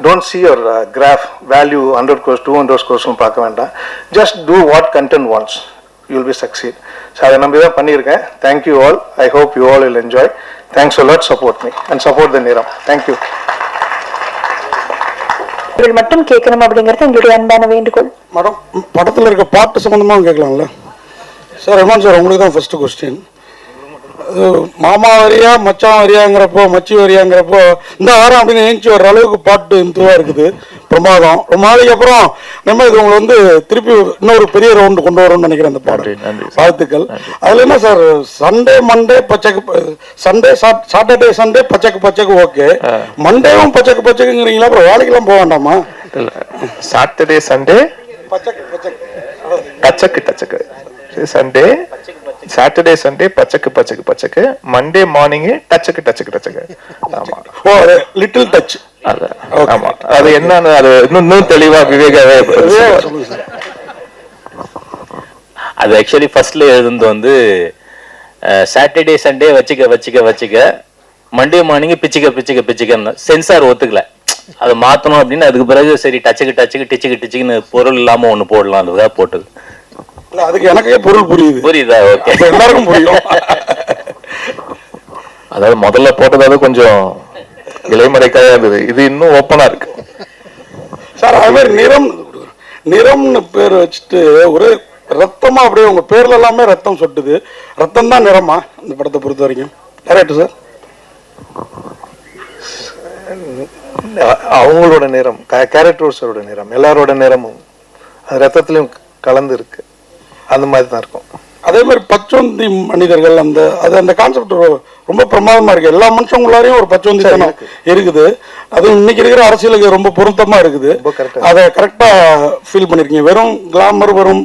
I: Don't see your graph value 100 crores 200 crores பார்க்க வேண்டாம். Just do what content wants, you will be succeed. So அதை நம்பி தான் பண்ணியிருக்கேன். Thank you all. I hope you all will enjoy. Thanks a lot. Support me and support the Niram. Thank you.
A: இவர்கள் மட்டும் கேட்கணும் அப்படிங்கிறது எங்களுடைய அன்பான வேண்டுகோள்.
N: மேடம், படத்தில் இருக்க பாட்டு சம்மந்தமாக கேட்கலாம்ல சார்? ரஹ்மான் சார், உங்களுக்கு தான் ஃபர்ஸ்ட் கொஸ்டின். மாமா வரியா மச்சான் வரியாங்கிறப்போ மச்சி வரியாங்கிறப்போ இந்த வாரம் அப்படின்னு ஏஞ்சி வர்ற அளவுக்கு பாட்டு இந்துவா இருக்குது, பிரமாதம். ரொம்ப நாளைக்கு அப்புறம் நம்ம இது உங்களை வந்து திருப்பி இன்னொரு பெரிய ரவுண்டு கொண்டு வரும்னு நினைக்கிறேன் அந்த பாட்டு. வாழ்த்துக்கள். அதுல என்ன சார், சண்டே மண்டே பச்சைக்கு, சண்டே சாட்டர்டே சண்டே பச்சைக்கு பச்சைக்கு ஓகே, மண்டேவும் பச்சைக்கு பச்சைக்குங்கிறீங்களா? அப்புறம் வேலைக்கெல்லாம் போக வேண்டாமா?
L: சாட்டர்டே சண்டே
N: பச்சைக்கு பச்சைக்கு
L: டச்சக்கு டச்சக்கு, சண்டே சாட்டர்டே சண்டே பச்சக்கு பச்சக்கு பச்சக்கு, மண்டே மார்னிங் டச்சக்கு டச்சக்கு டச்சக்கு. ஆமா,
N: ஓ லிட்டில் டச்.
L: ஆமா, அது என்னன்னு அது இன்னும் தெளிவா விவேகாவே
N: சொல்லுங்க சார்.
J: அது ஆக்சுவலி ஃபர்ஸ்ட்ல எழுதுனது வந்து சாட்டர்டே சண்டே வச்சுக்க வச்சுக்க வச்சுக்க, மண்டே மார்னிங் பிச்சுக்க பிச்சுக்க பிச்சுக்கன்னு சென்சார் ஒத்துக்கல. அதை மாத்தணும் அப்படின்னு அதுக்கு பிறகு சரி டச்சுக்கு டச்சுக்கு டிச்சுக்கு டிச்சுக்குன்னு பொருள் இல்லாம ஒண்ணு போடலாம், அதுக்காக போட்டது.
N: அதுக்கு எனக்கே பொருள் புரியுது.
J: புரியுதா? ஓகே,
N: எல்லாருக்கும் புரியும்.
L: அதாவது முதல்ல போட்டதாவது கொஞ்சம் இலைமறைக்காக இருந்தது, இது இன்னும் ஓப்பனா இருக்கு
N: சார். அதே மாதிரி நிறம்னு பேர் வச்சுட்டு ஒரு ரத்தமா அப்படியே உங்க பேர்ல எல்லாமே ரத்தம் சொட்டுது. ரத்தம் தான் நிறமா இந்த படத்தை பொறுத்த வரைக்கும்? Correct sir.
I: அவங்களோட நிறம், கேரக்டர்ஸோட நிறம், எல்லாரோட நிறமும் அது ரத்தத்திலையும் கலந்து இருக்கு, அந்த மாதிரி தான் இருக்கும்.
N: அதே மாதிரி பச்சோந்தி மனிதர்கள், அந்த கான்செப்ட் ரொம்ப பிரமாதமா இருக்கு. எல்லா மனுஷங்களாரையும் ஒரு பச்சோந்தி தனம் இருக்குது. அது இன்னைக்கு இருக்கிற அரசியலுக்கு ரொம்ப பொருத்தமா இருக்குது. அதை கரெக்டா ஃபீல் பண்ணிருக்கீங்க. வெறும் கிளாமர் வெறும்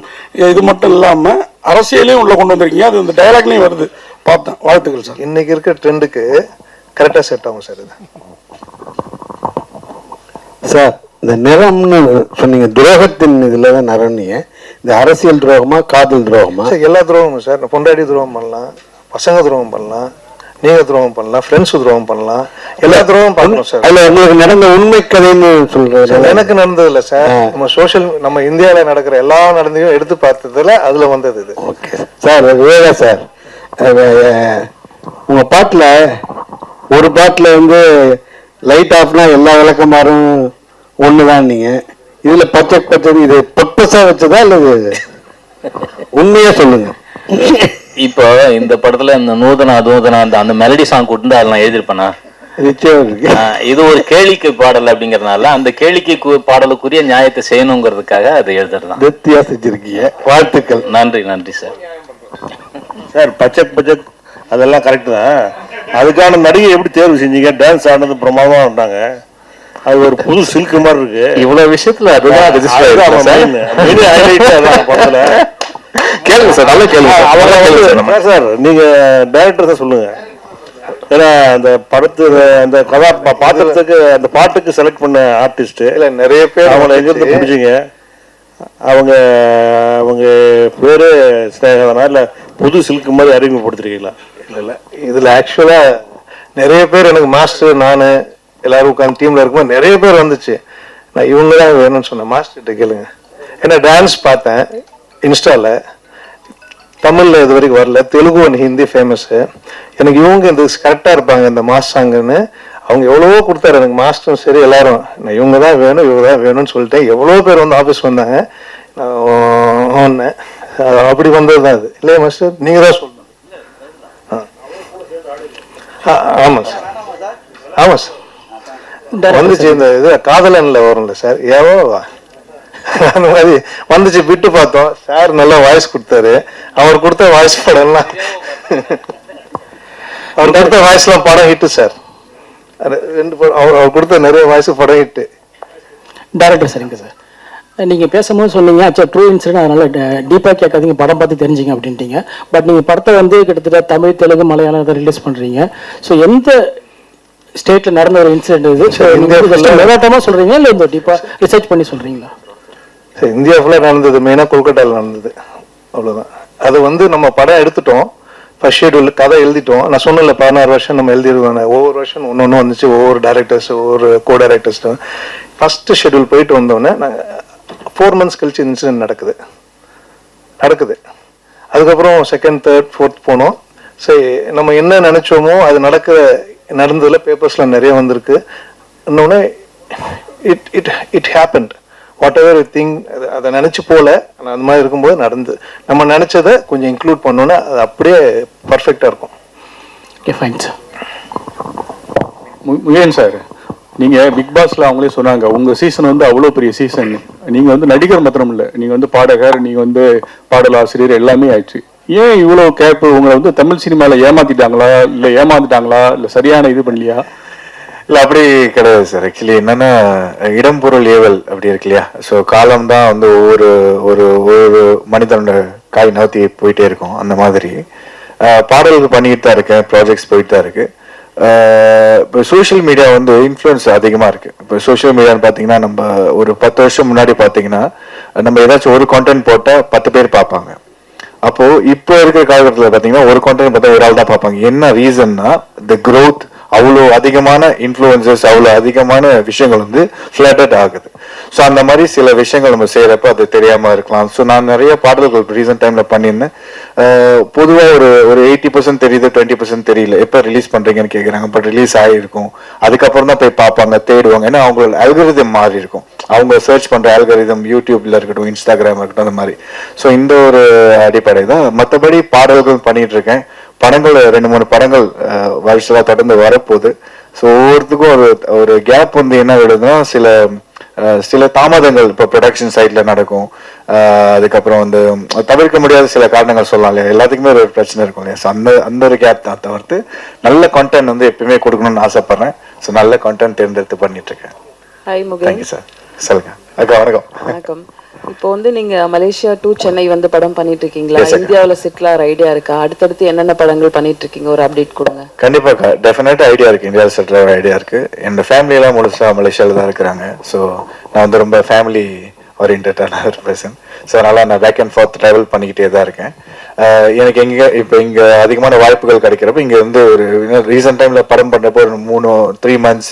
N: இது மட்டும் இல்லாம அரசியலையும் உள்ள கொண்டு வந்திருக்கீங்க. அது இந்த டயலாக்லயும் வருது, பார்த்தேன். வாழ்த்துக்கள் சார்.
I: இன்னைக்கு இருக்கிற ட்ரெண்டுக்கு கரெக்டா செட் ஆகும் சார். இது
O: சார்,
N: இந்த நிறம்னு சொன்னீங்க, துரோகத்தின் இதில் தான் நிறம்னீங்க. இந்த அரசியல் துரோகமா காதல் துரோகமா?
I: எல்லா துரோகமும் சார். பொண்டாடி துரோகம் பண்ணலாம், பசங்க துரோகம் பண்ணலாம், நீங்க துரோகம் பண்ணலாம், ஃப்ரெண்ட்ஸ் துரோகம் பண்ணலாம், எல்லா துரோகம் பண்ணணும் சார்.
N: அதில் உங்களுக்கு நடந்த உண்மை கதைன்னு சொல்றது
I: எனக்கு நடந்தது இல்லை சார். நம்ம இந்தியாவில் நடக்கிற எல்லா நடந்தையும் எடுத்து பார்த்ததுல அதுல வந்தது இது.
N: Okay sir. வேற சார், உங்க பாட்டில் ஒரு பாட்டில் வந்து லைட் ஆஃப்னா எல்லா விளக்கமாறும் ஒண்ணுதான் நீங்க. இதுல பச்சை இது பர்பஸா வச்சதா இல்ல உண்மையா சொல்லுங்க.
J: இப்போ இந்த படத்துல இந்த நூதனா அந்த மெலடி சாங் கொண்டு அதெல்லாம் எழுதிருப்பேனா? இது ஒரு கேளிக்கை பாடல் அப்படிங்கறதுனால அந்த கேளிக்கை பாடலுக்குரிய நியாயத்தை செய்யணுங்கிறதுக்காக அதை எழுதுறதுதான்.
N: திருப்தியா செஞ்சிருக்கீங்க, வாழ்த்துக்கள்.
J: நன்றி சார்.
O: சார் பச்சை அதெல்லாம் கரெக்ட் தான். அதுக்கான நடிகை எப்படி தேர்வு செஞ்சீங்க? டான்ஸ் ஆனது பிரமாதமா இருந்தாங்க. அது ஒரு புது சில்க் மாதிரி இருக்கு.
J: இவ்வளவு விஷயத்துல அதுதான்
O: படத்துல
L: கேளுங்க சார், நல்ல கேளுங்க
O: சார். நீங்க டைரக்டர் தான் சொல்லுங்க. ஏன்னா அந்த படத்து அந்த பாத்திரத்துக்கு அந்த பாட்டுக்கு செலக்ட் பண்ண ஆர்டிஸ்ட்
I: இல்ல நிறைய பேர்
O: அவங்களை எங்கிருந்து பிடிச்சிங்க? அவங்க பேரு ஸ்னேகதானா இல்ல புது சில்க் மாதிரி அறிமுகப்படுத்திருக்கீங்களா?
I: இல்ல இதுல ஆக்சுவலா நிறைய பேர் எனக்கு மாஸ்டர் நானு எல்லாரும் உட்காந்து டீம்ல இருக்கும்போது நிறைய பேர் வந்துச்சு. நான் இவங்க தான் வேணும்னு சொன்னேன். மாஸ்டர்கிட்ட கேளுங்க. ஏன்னா டான்ஸ் பார்த்தேன் இன்ஸ்டால, தமிழ்ல இது வரைக்கும் வரல, தெலுங்கு அண்ட் ஹிந்தி ஃபேமஸ். எனக்கு இவங்க இந்த கரெக்டா இருப்பாங்க இந்த மாஸ் சாங்குன்னு. அவங்க எவ்வளவோ கொடுத்தாரு எனக்கு, மாஸ்டரும் சரி எல்லாரும். நான் இவங்க தான் வேணும்னு சொல்லிட்டேன். எவ்வளோ பேர் வந்து ஆஃபீஸ் வந்தாங்க. அப்படி வந்ததுதான் அது இல்லையா மாஸ்டர்? நீங்க தான் சொல்லணும். ஆமா சார், ஆமா சார் வந்துச்சு. இந்த இது காதலன்ல வரும்ல சார், ஏவோ அந்த மாதிரி வந்துச்சு. விட்டு பார்த்தோம் சார், நல்லா வாய்ஸ் கொடுத்தாரு. அவர் கொடுத்த வாய்ஸ் படம்லாம் அவர் கொடுத்த வாய்ஸ்லாம் படம் ஹிட்டு சார். ரெண்டு படம் அவர் கொடுத்த நிறைய வாய்ஸ் படம் ஹிட்டு.
G: டைரக்டர் சரிங்க சார், நீங்கள் பேசும்போது சொன்னீங்க ஆச்சா ட்ரூ இன்சிடென்ட், அதனால டீப்பாக கேட்காதீங்க, படம் பார்த்து தெரிஞ்சிங்க அப்படின்ட்டீங்க. பட் நீங்கள் படத்தை வந்து கிட்டத்தட்ட தமிழ், தெலுங்கு, மலையாளம் இதை ரிலீஸ் பண்ணுறீங்க. ஸோ எந்த ஸ்டேட்டில் நடந்த ஒரு இன்சிடென்ட் இது? மெலாட்டமாக சொல்கிறீங்களா இல்லை இந்த டீப்பாக ரிசர்ச் பண்ணி சொல்கிறீங்களா?
I: இந்தியா ஃபுல்லாக நடந்தது, மெயினாக கொல்கட்டாவில் நடந்தது, அவ்வளோதான். அது வந்து நம்ம படம் எடுத்துட்டோம், ஃபர்ஸ்ட் ஷெட்யூல் கதை எழுதிட்டோம். நான் சொன்னல 16 வருஷம் நம்ம எழுதிடுவோம். ஒவ்வொரு வருஷம் ஒன்று வந்துச்சு, ஒவ்வொரு டைரக்டர்ஸ், ஒவ்வொரு கோ டைரக்டர்ஸ். ஃபர்ஸ்ட் ஷெட்யூல் போயிட்டு வந்தோடனே நாங்கள் 4 months கழிச்சு இன்சிடென்ட் நடக்குது. அதுக்கப்புறம் செகண்ட், தேர்ட், ஃபோர்த் போனோம். சரி, நம்ம என்ன நினைச்சோமோ அது நடந்ததுல பேப்பர்ஸ்ல நிறைய வந்திருக்கு. இன்னொன்னு it happened what ever thing. அதை நினைச்சு போல, அந்த மாதிரி இருக்கும்போது நடந்து நம்ம நினைச்சதை கொஞ்சம் இன்க்ளூட் பண்ணோன்னா அது அப்படியே பர்ஃபெக்டா இருக்கும்.
G: Okay fine sir.
L: Mugen sir, நீங்க பிக் பாஸ்ல அவங்களே சொன்னாங்க உங்க சீசன் வந்து அவ்வளவு பெரிய சீசன். நீங்க வந்து நடிகர் மாத்திரம் இல்ல, நீங்க வந்து பாடகர், நீங்க வந்து பாடலாசிரியர் எல்லாமே ஆயிடுச்சு. ஏன் இவ்வளவு கேப்? உங்களை வந்து தமிழ் சினிமால ஏமாத்திட்டாங்களா இல்ல சரியான இது பண்ணலையா?
M: இல்லை அப்படி கிடையாது சார். ஆக்சுவலி என்னன்னா இடம் பொருள் ஏவல் அப்படி இருக்கு இல்லையா? ஸோ காலம் தான் வந்து ஒவ்வொரு மனிதனோட காய் நகர்த்தி போயிட்டே இருக்கும். அந்த மாதிரி பாடல்கள் பண்ணிட்டு தான் இருக்கேன், ப்ராஜெக்ட்ஸ் போயிட்டு தான் இருக்கு. இப்போ சோஷியல் மீடியா வந்து இன்ஃப்ளூயன்ஸ் அதிகமாக இருக்கு. இப்போ சோஷியல் மீடியான்னு பார்த்தீங்கன்னா நம்ம ஒரு 10 வருஷம் முன்னாடி பார்த்தீங்கன்னா நம்ம ஏதாச்சும் ஒரு கான்டென்ட் போட்டால் 10 பேர் பார்ப்பாங்க. அப்போ இப்போ இருக்கிற காலகட்டத்தில் பார்த்தீங்கன்னா ஒரு கான்டென்ட் பார்த்தா ஒரு ஆள் தான் பார்ப்பாங்க. என்ன ரீசன்னா த க்ரோத், அவ்வளோ அதிகமான இன்ஃப்ளூயன்சஸ், அவ்வளோ அதிகமான விஷயங்கள் வந்து ஃபிளட்டட் ஆகுது. ஸோ அந்த மாதிரி சில விஷயங்கள் நம்ம செய்யறப்ப அது தெரியாம இருக்கலாம். ஸோ நான் நிறைய பாடல்கள் ரீசன்ட் டைம்ல பண்ணியிருந்தேன். பொதுவாக ஒரு 80% தெரியுது, 20% தெரியல. எப்போ ரிலீஸ் பண்றீங்கன்னு கேட்குறாங்க. பட் ரிலீஸ் ஆகிருக்கும், அதுக்கப்புறம் தான் போய் பார்ப்பாங்க, தேடுவாங்க. ஏன்னா அவங்களோட அல்கரிதம் மாறி இருக்கும், அவங்க சர்ச் பண்ற அல்கரிதம் யூடியூப்ல இருக்கட்டும், இன்ஸ்டாகிராம் இருக்கட்டும், அந்த மாதிரி. ஸோ இந்த ஒரு அடிப்படை தான். மற்றபடி பாடல்கள் பண்ணிட்டு இருக்கேன். படங்கள் 2-3 படங்கள் வருஷமா தொடர்ந்து வரப்போகுது. ஸோ ஒவ்வொருத்துக்கும் ஒரு கேப் வந்து என்ன விடுதுன்னா சில தாமதங்கள் இப்போ ப்ரொடக்ஷன் சைட்ல நடக்கும். அதுக்கப்புறம் வந்து தவிர்க்க முடியாத சில காரணங்கள் சொல்லலாம் இல்லையா? எல்லாத்துக்குமே ஒரு பிரச்சனை இருக்கும் இல்லையா? ஸோ அந்த ஒரு கேப் தான் தவிர்த்து நல்ல கான்டென்ட் வந்து எப்பயுமே கொடுக்கணும்னு ஆசைப்படுறேன். ஸோ நல்ல கான்டென்ட் தேர்ந்தெடுத்து பண்ணிட்டு இருக்கேன்.
K: ஹாய் முகேன்.
M: Thank you sir. சொல்லுங்க. அக்கா வணக்கம்.
K: வணக்கம். இப்போ இப்போ வந்து நீங்க மலேசியா டு சென்னை வந்து படம் பண்ணிட்டு இருக்கீங்களா?
E: Yes, sir.
K: இந்தியாவில் செட்டில் ஆகிற ஐடியா இருக்கா? அடுத்தடுத்து என்னென்ன படங்கள் பண்ணிட்டு இருக்கீங்க? ஒரு அப்டேட் கொடுங்க.
I: கண்டிப்பாக டெஃபினட்டாக ஐடியா இருக்குது, இந்தியாவில் செட்டில் ஆகிற ஐடியா இருக்குது. என்னோட ஃபேமிலியெல்லாம் முழுசாக மலேசியாவில் தான் இருக்கிறாங்க. ஸோ நான் வந்து ரொம்ப ஃபேமிலி ஓரியன்டான ஒரு பர்சன். ஸோ அதனால் நான் பேக் அண்ட் ஃபார்த் ட்ராவல் பண்ணிக்கிட்டே தான் இருக்கேன். எனக்கு இங்கே அதிகமான வாய்ப்புகள் கிடைக்கிறப்ப இங்கே வந்து ஒரு ரீசெண்ட் டைமில் படம் பண்ணுறப்போ ஒரு 3 months,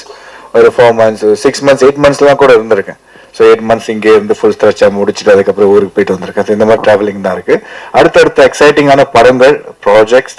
I: ஒரு 4 months, 6 months, 8 monthsலாம் கூட இருந்திருக்கேன். ஸோ 8 months இங்கே இருந்து ஃபுல் ஸ்ட்ரெச்சாக முடிச்சுட்டு அதுக்கப்புறம் ஊருக்கு போயிட்டு வந்திருக்கேன். இந்த மாதிரி ட்ராவலிங் தான் இருக்குது. அடுத்தடுத்த எக்ஸைட்டிங்கான படங்கள், ப்ராஜெக்ட்ஸ்,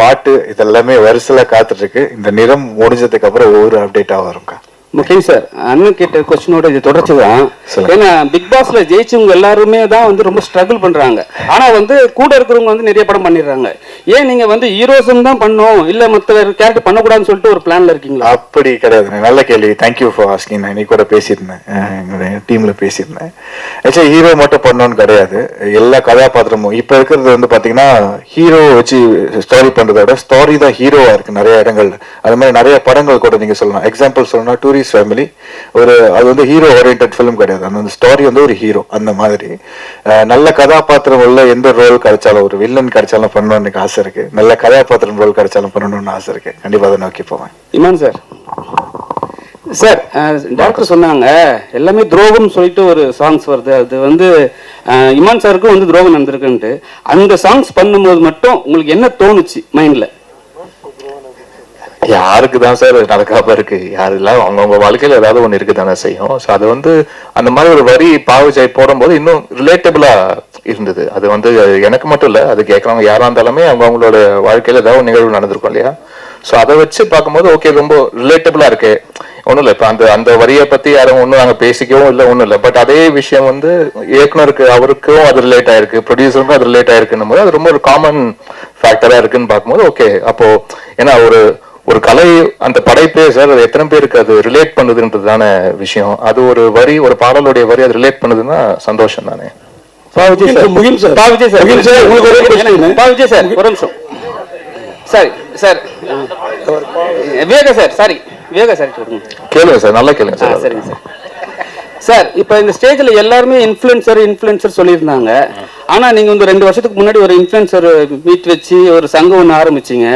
I: பாட்டு இதெல்லாமே வரிசையில் காத்துட்ருக்கு. இந்த நிறம் முடிஞ்சதுக்கு அப்புறம் ஒவ்வொரு அப்டேட்டாக வரும்க்கா.
P: முக்கியம் சார், அண்ணன் கேட்ட கொஸ்டினோட இது தொடர்ச்சி தான். ஏன்னா பிக் பாஸ்ல ஜெயிச்சவங்க எல்லாருமே தான் வந்து ரொம்ப ஸ்ட்ரகிள் பண்றாங்க. ஆனா வந்து கூட இருக்கிறவங்க வந்து நிறைய படம் பண்ணிடுறாங்க. ஏன் நீங்க வந்து ஹீரோஸும் தான் பண்ணோம், இல்ல மற்ற கேரக்டர் பண்ணக்கூடாதுன்னு சொல்லிட்டு ஒரு பிளான்ல இருக்கீங்களா?
I: அப்படி கிடையாது. நல்ல கேள்வி, தேங்க்யூ ஃபார் ஆஸ்கிங். நான் இன்னைக்கு கூட பேசியிருந்தேன், எங்களுடைய டீம்ல பேசியிருந்தேன். ஆக்சுவலி ஹீரோ மட்டும் பண்ணணும்னு கிடையாது, எல்லா கதாபாத்திரமும். இப்போ இருக்கிறது வந்து பார்த்தீங்கன்னா ஹீரோ வச்சு ஸ்டோரி பண்றதை விட ஸ்டோரி தான் ஹீரோவா இருக்கு நிறைய இடங்கள்ல. அது மாதிரி நிறைய படங்கள் கூட நீங்க சொல்லலாம். எக்ஸாம்பிள் சொல்லணும்னா டூரிஸ்ட் ஃபேமிலி, அது வந்து ஹீரோ ஓரியன்டட் ஃபிலிம் கிடையாது, அந்த ஸ்டோரி வந்து ஒரு ஹீரோ. அந்த மாதிரி நல்ல கதாபாத்திரம் உள்ள எந்த ரோல் கிடைச்சாலும், ஒரு வில்லன் கிடைச்சாலும் பண்ணணும்னு எனக்கு ஆசை இருக்கு. நல்ல கதாபாத்திரம் ரோல் கிடைச்சாலும் பண்ணணும்னு ஆசை இருக்கு. கண்டிப்பா அதை நோக்கி போவேன்.
P: இமான் சார், சார் டாக்டர் சொன்னாங்க எல்லாமே துரோகம் சொல்லிட்டு ஒரு சாங்ஸ் வருது. அது வந்து இமான் சாருக்கும் வந்து துரோகம் நடந்திருக்குன்ட்டு. அந்த சாங்ஸ் பண்ணும்போது மட்டும் உங்களுக்கு என்ன தோணுச்சு மைண்ட்ல?
L: யாருக்கு தான் சார் நடக்காம இருக்கு? யாரெல்லாம் அவங்கவுங்க வாழ்க்கையில ஏதாவது ஒண்ணு இருக்கு தானே செய்யும். ஸோ அது வந்து அந்த மாதிரி ஒரு வரி பாவஜாய் போடும்போது இன்னும் ரிலேட்டபிளா இருந்தது. அது வந்து எனக்கு மட்டும் இல்ல, அது கேட்கறவங்க யாரா இருந்தாலுமே அவங்களோட வாழ்க்கையில ஏதாவது ஒரு நிகழ்வு நடந்திருக்கும் இல்லையா? ஸோ அதை வச்சு பார்க்கும்போது ஓகே, ரொம்ப ரிலேட்டபிளா இருக்கு. ஒன்றும் இல்லை, இப்போ அந்த வரியை பத்தி யாரும் ஒன்றும் நாங்கள் பேசிக்கவும் இல்லை, ஒன்றும் இல்லை. பட் அதே விஷயம் வந்து இயக்குனருக்கு அவருக்கும் அது ரிலேட் ஆயிருக்கு, ப்ரொடியூசருக்கும் அது ரிலேட் ஆயிருக்குன்னும் போது அது ரொம்ப ஒரு காமன் ஃபேக்டரா இருக்குன்னு பார்க்கும்போது ஓகே. அப்போ ஏன்னா ஒரு கலை, அந்த படைப்பே சார் அது எத்தனை பேருக்கு அது ரிலேட் பண்ணுதுன்றதுதான விஷயம். அது ஒரு வரி, ஒரு பாடலுடைய வரி அது ரிலேட் பண்ணுதுன்னா சந்தோஷம் தானே. கேளுங்க சார், நல்லா கேளுங்க சார்.
P: சரிங்க சார். சார் இப்போ இந்த ஸ்டேஜ்ல எல்லாருமே இன்ஃப்ளூயன்சர் சொல்லியிருந்தாங்க. ஆனா நீங்க வந்து 2 வருஷத்துக்கு முன்னாடி ஒரு இன்ஃப்ளூயன்சர் மீட் வச்சு ஒரு சங்கம் ஒன்று ஆரம்பிச்சீங்க.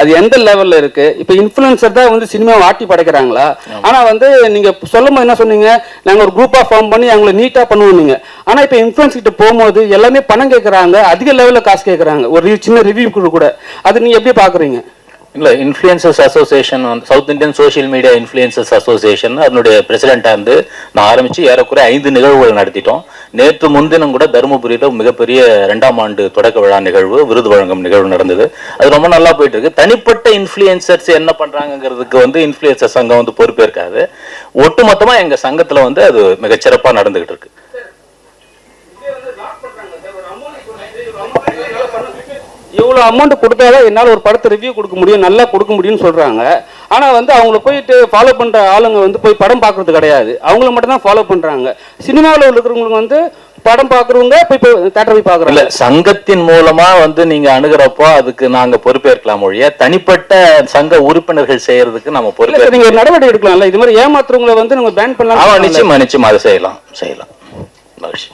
P: அது எந்த லெவல்ல இருக்கு? இப்போ இன்ஃப்ளூயன்சர் தான் வந்து சினிமாவை ஆட்டி படைக்கிறாங்களா? ஆனா வந்து நீங்க சொல்லும்போது என்ன சொன்னீங்க, நாங்க ஒரு குரூப்பா ஃபார்ம் பண்ணி அவங்களை நீட்டா பண்ணுவீங்க. ஆனா இப்போ இன்ஃப்ளூயன்ஸ் கிட்ட போகும்போது எல்லாமே பணம் கேட்கறாங்க, அதிக லெவல்ல காசு கேட்கறாங்க, ஒரு சின்ன ரிவ்யூ கூட. அது நீங்க எப்படி பாக்குறீங்க?
J: இல்லை, இன்ஃப்ளூயன்சர்ஸ் அசோசியேஷன் வந்து south Indian social media influencers association அதனுடைய பிரசிடென்ட்டாக இருந்து நான் ஆரம்பித்து ஏறக்குறைய 5 நிகழ்வுகள் நடத்திட்டோம். நேற்று முன்தினம் கூட தருமபுரியில் மிகப்பெரிய 2ஆம் ஆண்டு தொடக்க விழா நிகழ்வு, விருது வழங்கும் நிகழ்வு நடந்தது. அது ரொம்ப நல்லா போயிட்டு இருக்கு. தனிப்பட்ட இன்ஃப்ளூயன்சர்ஸ் என்ன பண்ணுறாங்கிறதுக்கு வந்து இன்ஃப்ளூயன்சர் சங்கம் வந்து பொறுப்பேற்காது. ஒட்டுமொத்தமாக எங்கள் சங்கத்தில் வந்து அது மிகச்சிறப்பாக நடந்துகிட்டு இருக்கு.
P: இவ்வளோ அமௌண்ட் கொடுத்தாதான் என்னால் ஒரு படத்தை ரிவ்யூ கொடுக்க முடியும், நல்லா கொடுக்க முடியும்னு சொல்கிறாங்க. ஆனால் வந்து அவங்கள போயிட்டு ஃபாலோ பண்ணுற ஆளுங்க வந்து போய் படம் பார்க்குறது கிடையாது, அவங்கள மட்டும் தான் ஃபாலோ பண்ணுறாங்க. சினிமாவில் இருக்கிறவங்களுக்கு வந்து படம் பார்க்குறவங்க போய் தேட்டர் போய் பார்க்குறாங்க.
J: இல்லை, சங்கத்தின் மூலமாக வந்து நீங்கள் அணுகிறப்போ அதுக்கு நாங்கள் பொறுப்பேற்கலாம் ஒழிய தனிப்பட்ட சங்க உறுப்பினர்கள் செய்யறதுக்கு நம்ம பொறுப்பேற்க.
P: நீங்கள் நடவடிக்கை எடுக்கலாம்ல, இது மாதிரி ஏமாத்துறவங்களை வந்து நம்ம பேன் பண்ணலாம்.
J: ஆமாம், நிச்சயமா அதை செய்யலாம். மகிழ்ச்சி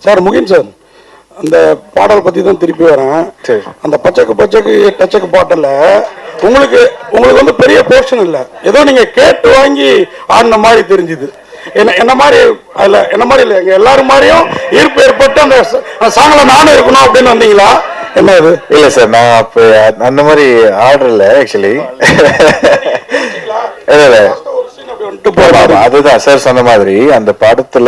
N: சார். முகின் சார், அந்த பாடல் பத்தி தான் திருப்பி வரேன். அந்த பச்சைக்கு டச்சக்கு பாட்டல உங்களுக்கு வந்து பெரிய போர்ஷன் இல்லை, ஏதோ நீங்க கேட்டு வாங்கி ஆடின மாதிரி தெரிஞ்சுது. என்ன மாதிரி அதுல என்ன மாதிரி இல்லை, எங்க எல்லாரும் மாதிரியும் ஈர்ப்பு ஏற்பட்டு அந்த சாங்ல நானும் இருக்கணும் அப்படின்னு வந்தீங்களா? என்ன இது?
I: இல்ல சார், நான் அப்ப அந்த மாதிரி ஆர்டர்ல ஆக்சுவலி அதுதான் சார் சொன்ன மாதிரி அந்த படத்துல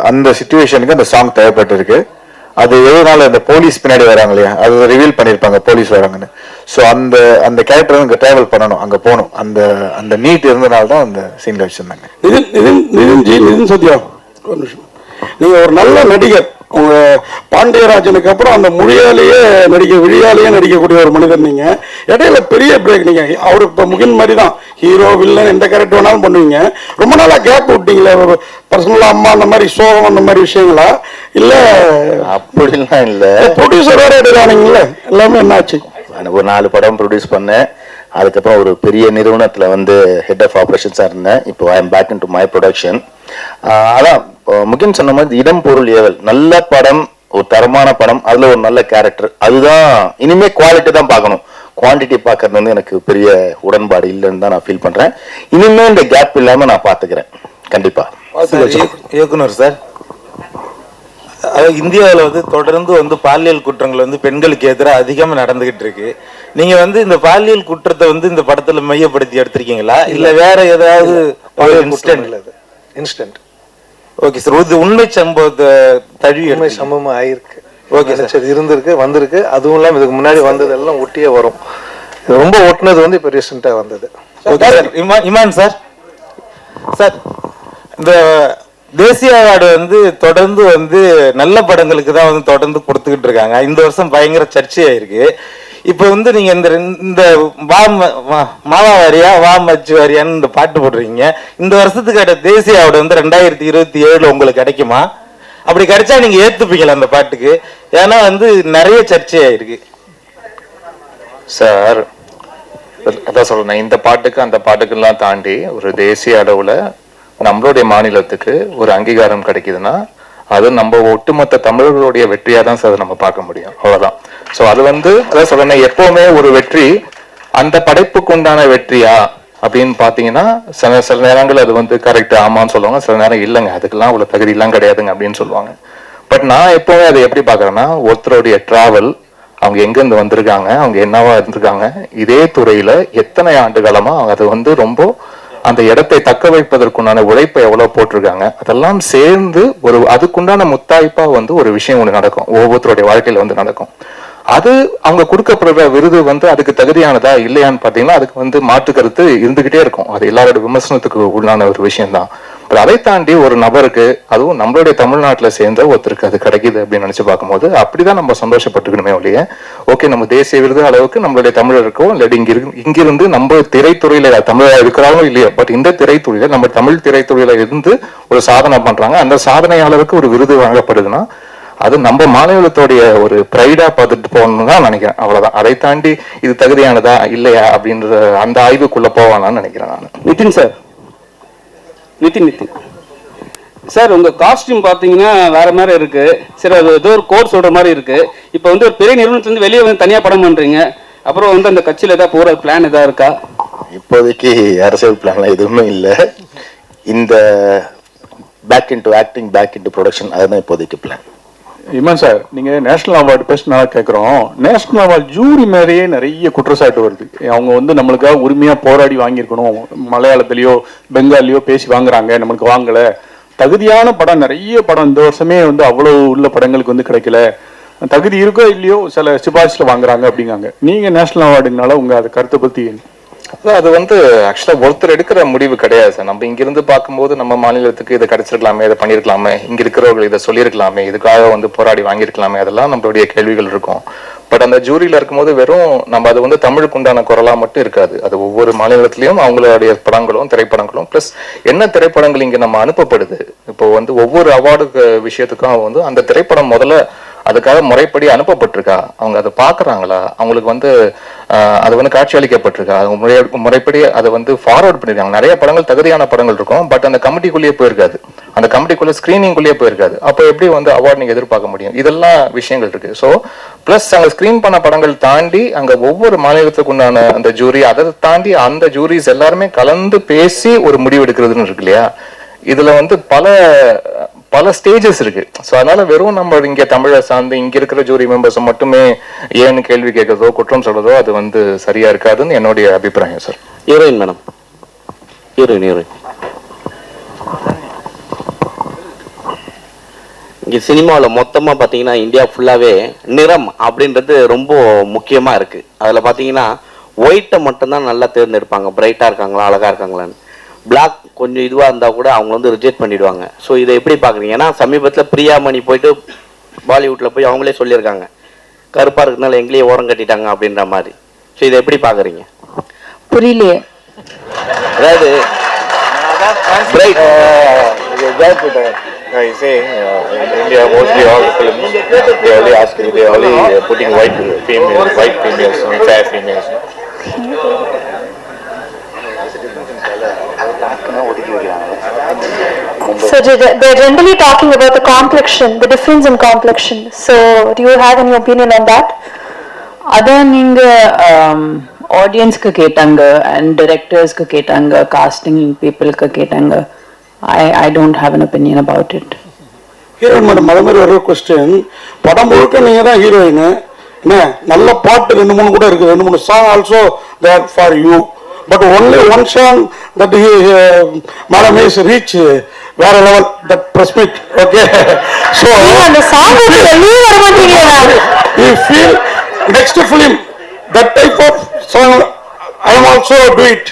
I: அந்த சிச்சுவேஷனுக்கு அந்த சாங் தேவைப்பட்டு இருக்கு. அது எதனால அந்த போலீஸ் பின்னாடி வராங்க இல்லையா, அது ரிவீல் பண்ணிருப்பாங்க போலீஸ் வராங்கன்னு. ஸோ அந்த கேரக்டர் அங்கே டிராவல் பண்ணணும், அங்கே போகணும். அந்த நீட் இருந்தனால தான் அந்த சீன்ல வச்சிருந்தாங்க.
N: நிதின் சத்யா, ஒரு நிமிஷம். நீங்க ஒரு நல்ல நடிகர். உங்க பாண்டியராஜனுக்கு அப்புறம் அந்த விழியாலேயே நடிக்கக்கூடிய ஒரு மனிதர் நீங்க. இடையில பெரிய பிரேக். நீங்க அவரு இப்ப முகின் மாதிரி தான், ஹீரோ வில்லன் எந்த கேரக்டர் வேணாலும் பண்ணுவீங்க. ரொம்ப நாளா கேப் விட்டீங்களா? பர்சனலா அம்மா அந்த மாதிரி சோகம் அந்த மாதிரி விஷயங்களா? இல்ல
M: அப்படிலாம் இல்ல,
N: ப்ரொடியூசரோட எடுக்கிறானுங்களே எல்லாமே. என்னாச்சு?
M: ஒரு 4 படம் ப்ரொடியூஸ் பண்ணேன். அதுக்கப்புறம் ஒரு பெரிய நிறுவனத்தில் வந்து ஹெட் ஆஃப் ஆப்ரேஷன்ஸாக இருந்தேன். இப்போ I am back in to my production. அதான் முகின் சொன்ன மாதிரி இடம் பொருள் ஏவல் நல்ல படம், ஒரு தரமான படம், அதுல ஒரு நல்ல கேரக்டர், அதுதான் இனிமே குவாலிட்டி தான் பார்க்கணும். குவான்டிட்டி பார்க்கறது வந்து எனக்கு பெரிய உடன்பாடு இல்லைன்னு தான் நான் ஃபீல் பண்றேன். இனிமே இந்த கேப் இல்லாம நான் பாத்துக்கிறேன் கண்டிப்பா.
Q: இயக்குனர் சார், இந்தியாவில் வந்து தொடர்ந்து வந்து பாலியல் குற்றங்கள் வந்து பெண்களுக்கு எதிராக அதிகமாக நடந்துகிட்டு இருக்கு. நீங்க வந்து இந்த பாலியல் குற்றத்தை வந்து இந்த படத்துல மையப்படுத்தி எடுத்திருக்கீங்களா இல்ல வேற ஏதாவது
R: இன்ஸ்டன்ட்?
Q: ஓகே சார், இது உண்மை சம்பவத்தை தழுவி
R: உண்மை சம்பவம் ஆயிருக்கு.
Q: ஓகே சார்,
R: இருந்திருக்கு, வந்திருக்கு. அதுவும் இல்லாமல் இதுக்கு முன்னாடி வந்தது எல்லாம் ஒட்டியே வரும். ரொம்ப ஒட்டினது வந்து இப்போ ரீசெண்டாக வந்தது.
Q: Okay sir. Imman sir, sir இந்த தேசிய அவார்டு வந்து தொடர்ந்து வந்து நல்ல படங்களுக்கு தான் வந்து தொடர்ந்து கொடுத்துக்கிட்டு இருக்காங்க. இந்த வருஷம் பயங்கர சர்ச்சையாயிருக்கு. இப்போ வந்து நீங்க இந்த மாவா வாரியா வா மச்சு வாரியான்னு இந்த பாட்டு போடுறீங்க. இந்த வருஷத்துக்கு தேசிய அவார்டு வந்து 2027 உங்களுக்கு கிடைக்குமா? அப்படி கிடைச்சா நீங்க ஏத்துப்பீங்களா அந்த பாட்டுக்கு? ஏன்னா வந்து நிறைய சர்ச்சையாயிருக்கு
L: சார். அதான் சொல்றேன், இந்த பாட்டுக்கு அந்த பாட்டுக்கெல்லாம் தாண்டி ஒரு தேசிய அளவுல நம்மளுடைய மாநிலத்துக்கு ஒரு அங்கீகாரம் கிடைக்குதுன்னா அது நம்ம ஒட்டுமொத்த தமிழர்களுடைய வெற்றியா தான் சார் நம்ம பார்க்க முடியும். அவ்வளவுதான். சோ அது வந்து அதான் சொல்றேன், எப்பவுமே ஒரு வெற்றி அந்த படைப்புக்கு உண்டான வெற்றியா அப்படின்னு பாத்தீங்கன்னா சில நேரங்கள் அது வந்து கரெக்ட் ஆமான்னு சொல்லுவாங்க, சில நேரம் இல்லைங்க அதுக்கெல்லாம் அவ்வளவு தகுதி எல்லாம் கிடையாதுங்க அப்படின்னு சொல்லுவாங்க. பட் நான் எப்பவுமே அதை எப்படி பாக்குறேன்னா, ஒருத்தருடைய டிராவல், அவங்க எங்க இருந்து வந்திருக்காங்க, அவங்க என்னவா இருந்திருக்காங்க, இதே துறையில எத்தனை ஆண்டு காலமா அது வந்து ரொம்ப அந்த இடத்தை தக்க வைப்பதற்குண்டான உழைப்பை எவ்வளவு போட்டிருக்காங்க, அதெல்லாம் சேர்ந்து ஒரு அதுக்குண்டான முத்தாய்ப்பா வந்து ஒரு விஷயம் ஒண்ணு நடக்கும், ஒவ்வொருத்தருடைய வாழ்க்கையில வந்து நடக்கும். அது அவங்க கொடுக்கப்படுற விருது வந்து அதுக்கு தகுதியானதா இல்லையான்னு பாத்தீங்கன்னா அதுக்கு வந்து மாற்று கருத்து இருந்துகிட்டே இருக்கும். அது எல்லாரோட விமர்சனத்துக்கு உள்ளான ஒரு விஷயம் தான். அதை தாண்டி ஒரு நபருக்கு, அதுவும் நம்மளுடைய தமிழ்நாட்டுல சேர்ந்த ஒருத்தருக்கு அது கிடைக்குது அப்படின்னு நினைச்சு பார்க்கும்போது அப்படிதான் நம்ம சந்தோஷப்பட்டுக்கணுமே ஒழிய, ஓகே நம்ம தேசிய விருது அளவுக்கு நம்மளுடைய தமிழருக்கோ இல்லாட்டி இங்கிருந்து நம்ம திரைத்துறையில தமிழா இருக்கிறாங்களோ இல்லையோ, பட் இந்த திரைத்துறையில நம்ம தமிழ் திரைத்துறையில இருந்து ஒரு சாதனை பண்றாங்க, அந்த சாதனையாளருக்கு ஒரு விருது வழங்கப்படுதுன்னா அது நம்ம மாநிலத்தோடைய ஒரு பிரைடா பார்த்துட்டு போகணும்னு தான் நினைக்கிறேன். அவ்வளவுதான். அதை தாண்டி இது தகுதியானதா இல்லையா அப்படின்ற அந்த ஆய்வுக்குள்ள போவானான்னு நினைக்கிறேன் நான்.
P: நிதின் சார், நிதின் சார், உங்க காஸ்டியூம் பாத்தீங்கன்னா வேற மாதிரி இருக்கு. சரி, அது ஏதோ ஒரு கோட் சொல்ற மாதிரி இருக்கு. இப்போ வந்து ஒரு பெரிய நிறுவனத்துல இருந்து வெளியே வந்து தனியா படம் பண்றீங்க. அப்புறம் வந்து அந்த கட்சியில ஏதாவது போற பிளான் ஏதாவது இருக்கா?
M: இப்போதைக்கு அரசியல் பிளான்லாம் எதுவுமே இல்லை. இந்த back into acting, back into production, அதுதான் இப்போதைக்கு பிளான்.
I: இமான் சார், நீங்க நேஷனல் அவார்டு பேசினால கேட்குறோம். நேஷனல் அவார்டு ஜூரி மேலேயே நிறைய குற்றச்சாட்டு வருது. அவங்க வந்து நம்மளுக்காக உரிமையா போராடி வாங்கியிருக்கணும், மலையாளத்திலயோ பெங்காலியோ பேசி வாங்குறாங்க, நம்மளுக்கு வாங்கல. தகுதியான படம் நிறைய படம் இந்த வருஷமே வந்து அவ்வளவு உள்ள படங்களுக்கு வந்து கிடைக்கல, தகுதி இருக்கோ இல்லையோ சில சிபாரிசுல வாங்குறாங்க அப்படிங்காங்க. நீங்க நேஷனல் அவார்டுனால உங்க அதை கருத்தை பத்தி
L: அது வந்து ஆக்சுவலா ஒருத்தர் எடுக்கிற முடிவு கிடையாது சார். நம்ம இங்கிருந்து பார்க்கும்போது நம்ம மாநிலத்துக்கு இதை கிடைச்சிருக்கலாமே, இதை பண்ணிருக்கலாமே, இங்க இருக்கிறவர்கள் இதை சொல்லியிருக்கலாமே, இதுக்காக வந்து போராடி வாங்கியிருக்கலாமே, அதெல்லாம் நம்மளுடைய கேள்விகள் இருக்கும். பட் அந்த ஜூரியில இருக்கும்போது வெறும் நம்ம அது வந்து தமிழுக்கு உண்டான குரலா மட்டும் இருக்காது. அது ஒவ்வொரு மாநிலத்திலயும் அவங்களுடைய படங்களும் திரைப்படங்களும் பிளஸ் என்ன திரைப்படங்கள் இங்க நம்ம அனுப்பப்படுது. இப்போ வந்து ஒவ்வொரு அவார்டு விஷயத்துக்கும் வந்து அந்த திரைப்படம் முதல்ல அதுக்காக முறைப்படி அனுப்பப்பட்டிருக்கா, அவங்க அதை பாக்குறாங்களா, அவங்களுக்கு வந்து அது வந்து காட்சி அளிக்கப்பட்டிருக்கா, அவங்க முறைப்படி அதை வந்து ஃபார்வர்ட் பண்ணிருக்காங்க. நிறைய படங்கள் தகுதியான படங்கள் இருக்கும், பட் அந்த கமிட்டிக்குள்ளேயே போயிருக்காது, அந்த கமிட்டிக்குள்ள ஸ்கிரீனிங்குள்ளேயே போயிருக்காது. அப்போ எப்படி வந்து அவார்டு நீங்க எதிர்பார்க்க முடியும்? இதெல்லாம் விஷயங்கள் இருக்கு. ஸோ பிளஸ் அங்க ஸ்கிரீன் பண்ண படங்கள் தாண்டி அங்க ஒவ்வொரு மாநிலத்துக்கு உண்டான அந்த ஜூரி, அதை தாண்டி அந்த ஜூரிஸ் எல்லாருமே கலந்து பேசி ஒரு முடிவு எடுக்கிறதுன்னு இருக்கு இல்லையா. இதுல வந்து பல ஸ்டேஜஸ் இருக்கு. ஸோ அதனால வெறும் நம்ம இங்க தமிழை சார்ந்து இங்க இருக்கிற ஜூரி மெம்பர்ஸ் மட்டுமே ஏன்னு கேள்வி கேட்கறதோ குற்றம் சொல்றதோ அது வந்து சரியா இருக்காதுன்னு என்னுடைய அபிப்பிராயம் சார்.
D: ஹீரோயின் மேடம், ஹீரோயின் இங்கே சினிமாவில் மொத்தமாக பார்த்தீங்கன்னா இந்தியா ஃபுல்லாகவே நிறம் அப்படின்றது ரொம்ப முக்கியமாக இருக்குது. அதில் பார்த்தீங்கன்னா ஒயிட்டை மட்டும்தான் நல்லா தேர்ந்தெடுப்பாங்க, பிரைட்டாக இருக்காங்களா அழகாக இருக்காங்களான்னு. பிளாக் கொஞ்சம் இதுவாக இருந்தால் கூட அவங்க வந்து ரிஜெக்ட் பண்ணிடுவாங்க. ஸோ இதை எப்படி பார்க்குறீங்க? ஏன்னா சமீபத்தில் பிரியாமணி போயிட்டு பாலிவுட்டில் போய் அவங்களே சொல்லியிருக்காங்க கருப்பாக இருக்கிறதுனால எங்களையே ஓரம் கட்டிட்டாங்க அப்படின்ற மாதிரி. ஸோ இதை எப்படி பார்க்குறீங்க?
F: புரியலையே.
D: அதாவது bright
L: I say in India mostly all the films they only asking, they only putting white females and fair females.
A: So they're generally talking about the complexion, the difference in complexion. So do you have any opinion on that?
K: அதான் நீங்க ஆடியன்ஸ்க்கு கேட்டாங்க and டைரக்டர்ஸ்க்கு கேட்டாங்க costing பீப்புளுக்கு கேட்டாங்க. I don't have an opinion about it.
N: Heroine madam அதே மாதிரி ஒரு கொஸ்டின், படம் முழுக்க நீங்க தான் ஹீரோயின், என்ன நல்ல பாட்டு 2-3 கூட இருக்கு, 2-3 song also there for you, but only one song that madam is reach வேற level, that press meet. Okay, so
A: அந்த சாங் வெளியே வர மாட்டீங்களா?
N: You feel next film that type of song I am also do it.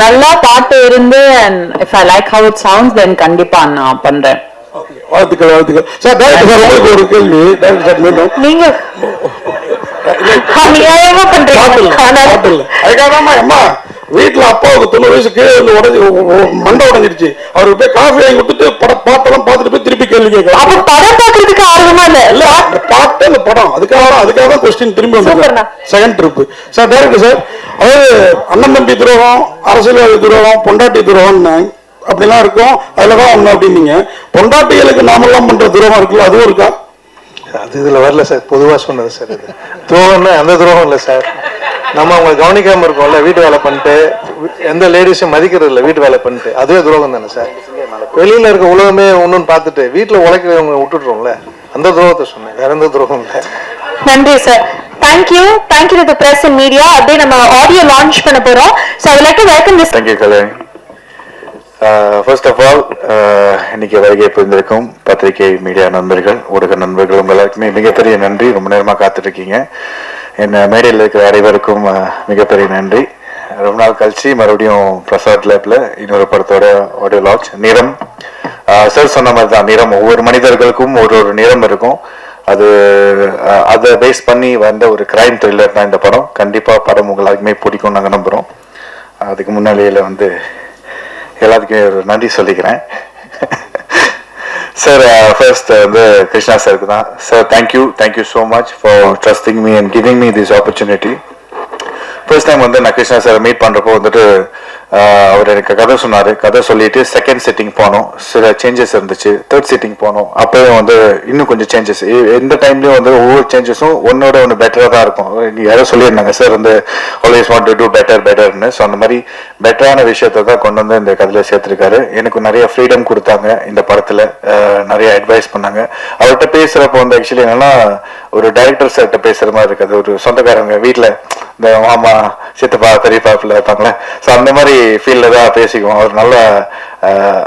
K: நல்லா பாட்டு இருந்து and if I like how it sounds then கண்டிப்பா நான் பண்றேன்.
N: வாழ்த்துக்கள் வாழ்த்துக்கள் சார். டைரக்டர் சார் உங்களுக்கு ஒரு கேள்வி. டைரக்டர் சார் மீண்டும்
A: நீங்க அநியாயமா பண்றீங்க.
N: அதுக்காக அம்மா வீட்டுல அப்பாவுக்கு 90 வயசு கீழே வந்து உடஞ்சி மண்டை உடஞ்சிருச்சு, அவருக்கு போய் காஃபி வாங்கி கொடுத்துட்டு பாட்டெல்லாம் பார்த்துட்டு போய் திருப்பி கேள்வி கேட்கலாம்.
A: அப்ப படம் பார்க்கறதுக்கு ஆர்வமா இல்ல
N: அந்த பாட்டு அந்த படம் அதுக்காக தான் கொஸ்டின் திரும்பி வந்து second trip. Sir director sir, அதாவது அண்ணன் தம்பி துரோகம், அரசியல்வாதி துரோகம், பொண்டாட்டி துரோகம் அப்படிலாம் இருக்கும், அதுலதான் ஒண்ணு அப்படின்னீங்க. பொண்டாட்டிகளுக்கு நாமெல்லாம் பண்ற துரோகம் இருக்குல்ல, அதுவும் இருக்கா?
R: அது இதுல வரல சார், பொதுவா சொன்னது சார். இது துரோகம்னா அந்த துரோகம் இல்லை சார், நம்ம அவங்க கவனிக்காம இருக்கோம்ல, வீட்டு வேலை பண்ணிட்டு எந்த லேடிஸும் மதிக்கிறது இல்லை, வீட்டு வேலை பண்ணிட்டு, அதுவே துரோகம் தானே சார். வெளியில இருக்க உலகமே ஒன்றுன்னு பார்த்துட்டு வீட்டுல உழைக்கிறவங்க விட்டுடுறோம்ல, அந்த துரோகத்தை சொன்னேன், வேற எந்த துரோகம் இல்லை.
A: நன்றி sir. Thank you to the press and media. அப்படியே நம்ம ஆடியோ லான்ச் பண்ண போறோம். So I would like to welcome this.
E: Thank you Kalyani. First of all இன்னைக்கு வருகை புரிந்திருக்கும் பத்திரிகை மீடியா நண்பர்கள், ஊடக நண்பர்கள், உங்க எல்லாருக்குமே மிகப்பெரிய நன்றி. ரொம்ப நேரமாக காத்துட்ருக்கீங்க. என்ன மேடையில் இருக்கிற அனைவருக்கும் மிகப்பெரிய நன்றி. ரொம்ப நாள் கழிச்சு மறுபடியும் பிரசாத் லேப்ல இன்னொரு படத்தோட ஆடியோ லான்ச். நிறம் சார் சொன்ன மாதிரி தான், நிறம் ஒவ்வொரு மனிதர்களுக்கும் ஒரு நிறம் இருக்கும். அதை பேஸ் பண்ணி வந்த ஒரு கிரைம் த்ரில்லர் தான் இந்த படம். கண்டிப்பா படம் உங்களுக்குமே பிடிக்கும் நாங்கள் நம்புறோம். அதுக்கு முன்னாடியில வந்து எல்லாத்துக்குமே ஒரு நன்றி சொல்லிக்கிறேன். சார் ஃபர்ஸ்ட் வந்து கிருஷ்ணா சாருக்கு தான். Sir thank you so much for trusting me and giving me this opportunity. First time வந்து நான் கிருஷ்ணா சார் மீட் பண்ணுறப்போ வந்துட்டு அவர் எனக்கு கதை சொன்னார். கதை சொல்லிட்டு செகண்ட் சிட்டிங் போனோம், சில சேஞ்சஸ் இருந்துச்சு. தேர்ட் சிட்டிங் போனோம், அப்போயும் வந்து இன்னும் கொஞ்சம் சேஞ்சஸ். எந்த டைம்லையும் வந்து ஒவ்வொரு சேஞ்சஸும் ஒன்னோட ஒன்று பெட்டராக தான் இருக்கும். யாரோ சொல்லியிருந்தாங்க சார் வந்து ஆல்வேஸ் வாண்ட் டு டூ பெட்டர்னு. ஸோ அந்த மாதிரி பெட்டரான விஷயத்தை தான் கொண்டு வந்து இந்த கதையில் சேர்த்துருக்காரு. எனக்கு நிறைய ஃப்ரீடம் கொடுத்தாங்க இந்த படத்தில், நிறைய அட்வைஸ் பண்ணாங்க. அவர்கிட்ட பேசுகிறப்போ வந்து ஆக்சுவலி என்னன்னா ஒரு டைரக்டர் சார்கிட்ட பேசுகிற மாதிரி இருக்காது, ஒரு சொந்தக்காரங்க வீட்டில் இந்த மாமா சித்தப்பா பெரியப்பா பிள்ளை இருப்பாங்களே, ஸோ அந்த மாதிரி ஃபீல்டில் தான் பேசிக்குவோம். அவர் நல்ல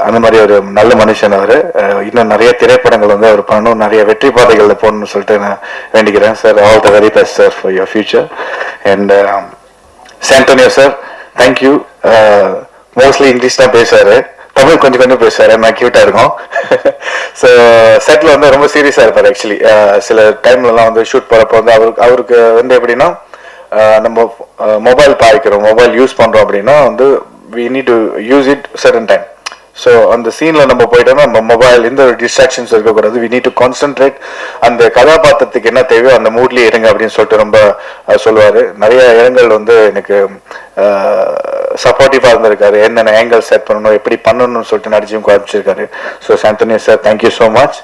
E: அந்த மாதிரி ஒரு நல்ல மனுஷன் அவர். இன்னும் நிறைய திரைப்படங்கள் வந்து அவர் பண்ணணும், நிறைய வெற்றி பாதைகளில் போகணும்னு சொல்லிட்டு நான் வேண்டிக்கிறேன். Sir all the very best sir for your future. And Santonio sir thank you. Mostly English தான் பேசுவார், தமிழ் கொஞ்சம் பேசுவார், நான் கியூட்டா இருக்கும். ஸோ செட்டில் வந்து ரொம்ப சீரியஸாக இருப்பார் ஆக்சுவலி. சில டைம்லலாம் வந்து ஷூட் போகிறப்போ வந்து அவருக்கு வந்து எப்படின்னா நம்ம மொபைல் பாய்க்கிறோம், மொபைல் யூஸ் பண்ணுறோம் அப்படின்னா வந்து we need to use it certain time. So அந்த சீனில் நம்ம போயிட்டோம்னா நம்ம மொபைல் எந்த டிஸ்ட்ராக்ஷன்ஸ் இருக்கக்கூடாது. we need to concentrate. அந்த கதாபாத்திரத்துக்கு என்ன தேவையோ அந்த மூட்லேயே இருங்க அப்படின்னு சொல்லிட்டு ரொம்ப சொல்லுவார். நிறைய இடங்கள் வந்து எனக்கு சப்போர்ட்டிவாக இருந்திருக்காரு, என்னென்ன ஆங்கிள் செட் பண்ணணும், எப்படி பண்ணணும்னு சொல்லிட்டு நடிச்சும் காமிச்சிருக்காரு. So Santonio sir thank you so much.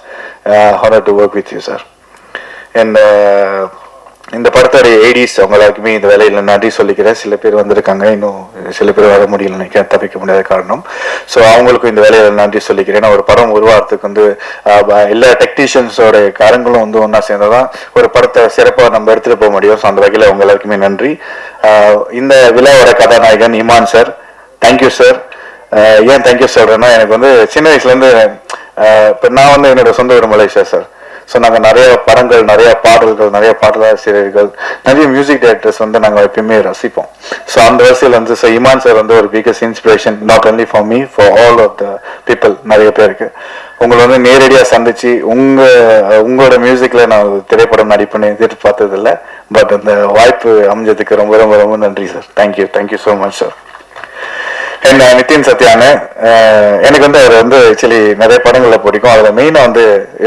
E: Honour to work with you sir. And இந்த படத்தோடைய ஏடிஸ் அவங்க எல்லாருக்குமே இந்த வேலையில் நன்றி சொல்லிக்கிறேன். சில பேர் வந்திருக்காங்க, இன்னும் சில பேர் வர முடியல நினைக்கிறேன், தப்பிக்க முடியாத காரணம். ஸோ அவங்களுக்கும் இந்த வேலையில் நன்றி சொல்லிக்கிறேன். ஒரு படம் உருவாகிறதுக்கு வந்து எல்லா டெக்னீஷியன்ஸோட காரங்களும் வந்து ஒன்றா சேர்ந்ததான் ஒரு படத்தை சிறப்பாக நம்ம எடுத்துகிட்டு போக முடியும். ஸோ அந்த வகையில் அவங்க எல்லாருக்குமே நன்றி. இந்த விழாவோட கதாநாயகன் இமான் சார் தேங்க்யூ சார். ஏன் தேங்க்யூ சொல்கிறேன்னா, எனக்கு வந்து சின்ன வயசுலேருந்து இப்போ நான் வந்து என்னோட சொந்த ஊர் மலேசியா சார். ஸோ நாங்கள் நிறைய படங்கள், நிறைய பாடல்கள், நிறைய பாடலாசிரியர்கள், நிறைய மியூசிக் டைரக்டர்ஸ் வந்து நாங்கள் எப்பயுமே ரசிப்போம். ஸோ அந்த வரிசையில் வந்து ஸோ இமான் சார் வந்து ஒரு biggest inspiration, not only for me, for all of the people. நிறைய பேருக்கு உங்களை வந்து நேரடியாக சந்திச்சு உங்களோட மியூசிக்கில் நான் திரைப்படம் நடிப்புன்னு எதிர்பார்த்ததில்லை. பட் அந்த வாய்ப்பு அமைஞ்சதுக்கு ரொம்ப ரொம்ப ரொம்ப நன்றி sir. Thank you so much sir. என்ன நிதின் சத்யானு, எனக்கு வந்து அவர் வந்து ஆக்சுவலி நிறைய படங்களில் பிடிக்கும். அதில் மெயினாக வந்து